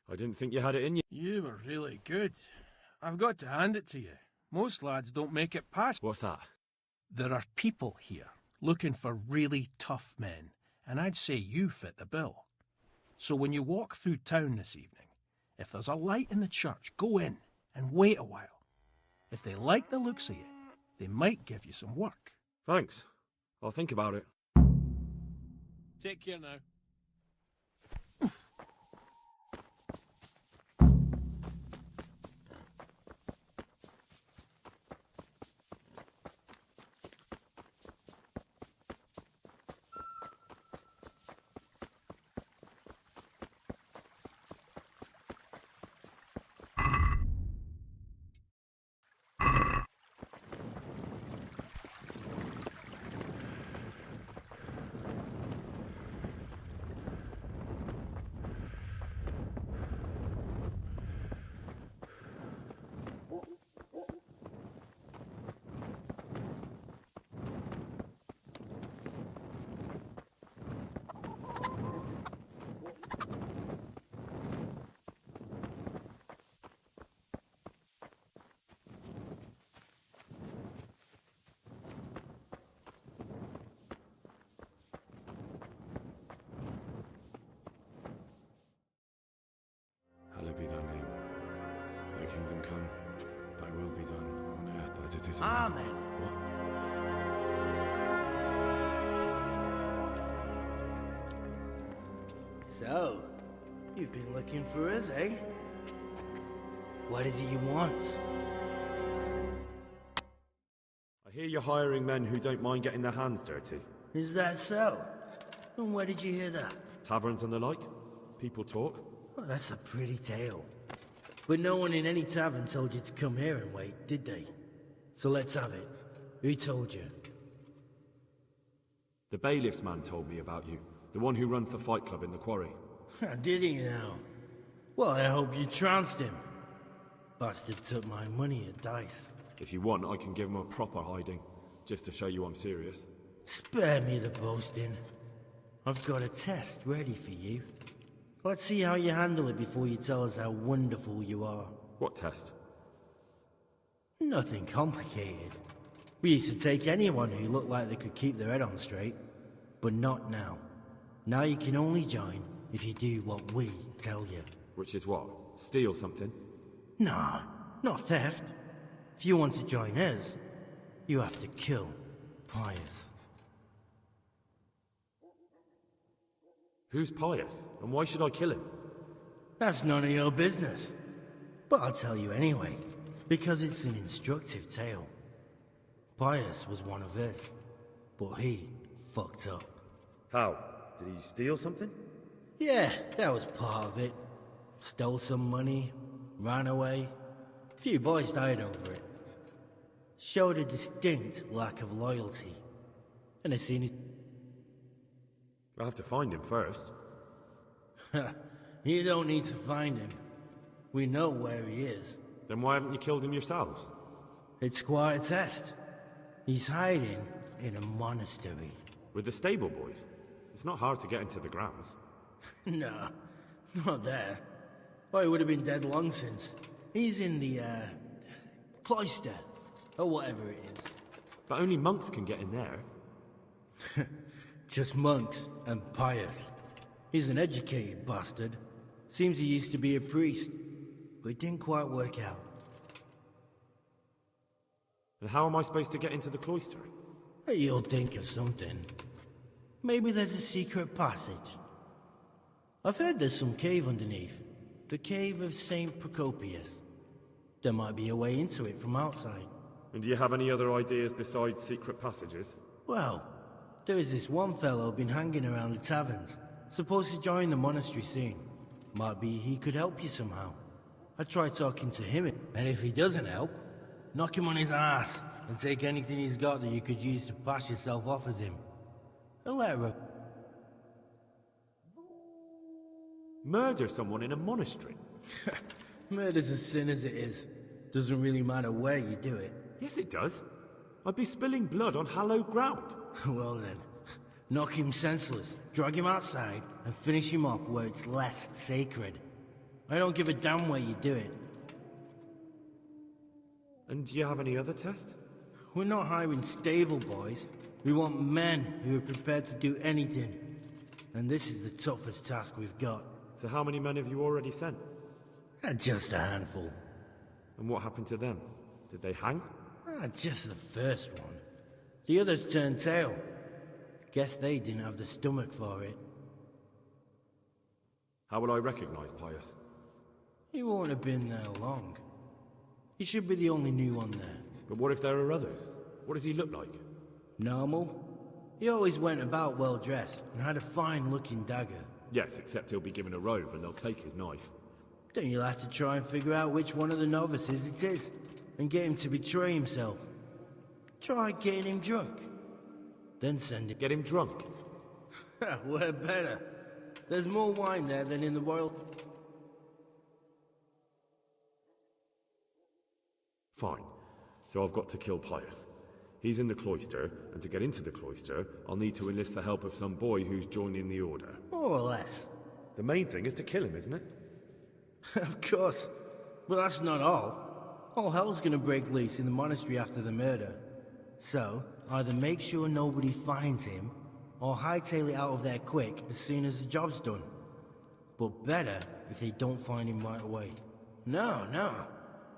I didn't think you had it in you. You were really good. I've got to hand it to you. Most lads don't make it past. What's that? There are people here looking for really tough men, and I'd say you fit the bill. So when you walk through town this evening, if there's a light in the church, go in and wait a while. If they like the looks of you, they might give you some work. Thanks. I'll think about it. Take care now. kingdom come, thy will be done on earth as it is in Amen. heaven. What? So, you've been looking for us, eh? What is it you want? I hear you're hiring men who don't mind getting their hands dirty. Is that so? And where did you hear that? Taverns and the like? People talk? Well, that's a pretty tale. But no one in any tavern told you to come here and wait, did they? So let's have it. Who told you? The bailiff's man told me about you. The one who runs the fight club in the quarry. Did he now? Well, I hope you trounced him. Bastard took my money at dice. If you want, I can give him a proper hiding, just to show you I'm serious. Spare me the boasting. I've got a test ready for you. Let's see how you handle it before you tell us how wonderful you are. What test? Nothing complicated. We used to take anyone who looked like they could keep their head on straight. But not now. Now you can only join if you do what we tell you. Which is what? Steal something? Nah, not theft. If you want to join us, you have to kill Pius. Who's Pius? And why should I kill him? That's none of your business. But I'll tell you anyway, because it's an instructive tale. Pius was one of us, but he fucked up. How? Did he steal something? Yeah, that was part of it. Stole some money, ran away. A few boys died over it. Showed a distinct lack of loyalty. And as soon as... I'll have to find him first. You don't need to find him. We know where he is. Then why haven't you killed him yourselves? It's quite a test. He's hiding in a monastery. With the stable boys? It's not hard to get into the grounds. No, not there. Well, he would have been dead long since. He's in the, cloister, or whatever it is. But only monks can get in there. Just monks and Pius. He's an educated bastard. Seems he used to be a priest, but it didn't quite work out. And how am I supposed to get into the cloister? You'll think of something. Maybe there's a secret passage. I've heard there's some cave underneath. The cave of St. Procopius. There might be a way into it from outside. And do you have any other ideas besides secret passages? Well, there is this one fellow been hanging around the taverns. Supposed to join the monastery soon. Might be he could help you somehow. I tried talking to him, and if he doesn't help, knock him on his ass and take anything he's got that you could use to pass yourself off as him. A letter. Murder someone in a monastery? Murder's a sin as it is. Doesn't really matter where you do it. Yes, it does. I'd be spilling blood on hallowed ground. Well then, knock him senseless, drag him outside, and finish him off where it's less sacred. I don't give a damn where you do it. And do you have any other test? We're not hiring stable boys. We want men who are prepared to do anything. And this is the toughest task we've got. So how many men have you already sent? Just a handful. And what happened to them? Did they hang? Just the first one. The others turned tail. Guess they didn't have the stomach for it. How will I recognize Pius? He won't have been there long. He should be the only new one there. But what if there are others? What does he look like? Normal. He always went about well dressed and had a fine-looking dagger. Yes, except he'll be given a robe and they'll take his knife. Then you'll have to try and figure out which one of the novices it is, and get him to betray himself. Try getting him drunk. Then send him... Get him drunk? We're better. There's more wine there than in the royal... Fine. So I've got to kill Pius. He's in the cloister, and to get into the cloister, I'll need to enlist the help of some boy who's joining the order. More or less. The main thing is to kill him, isn't it? Of course. But that's not all. All hell's gonna break loose in the monastery after the murder. So, either make sure nobody finds him, or hightail it out of there quick as soon as the job's done. But better if they don't find him right away. No.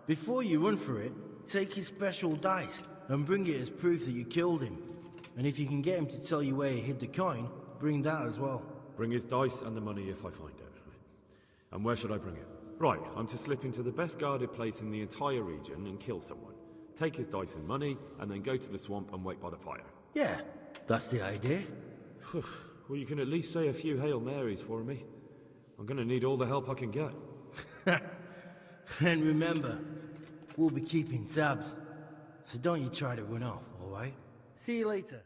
Before you run for it, take his special dice and bring it as proof that you killed him. And if you can get him to tell you where he hid the coin, bring that as well. Bring his dice and the money if I find it. And where should I bring it? Right, I'm to slip into the best guarded place in the entire region and kill someone. Take his dice and money, and then go to the swamp and wait by the fire. Yeah, that's the idea. Well, you can at least say a few Hail Marys for me. I'm gonna need all the help I can get. And remember, we'll be keeping tabs. So don't you try to run off, alright? See you later.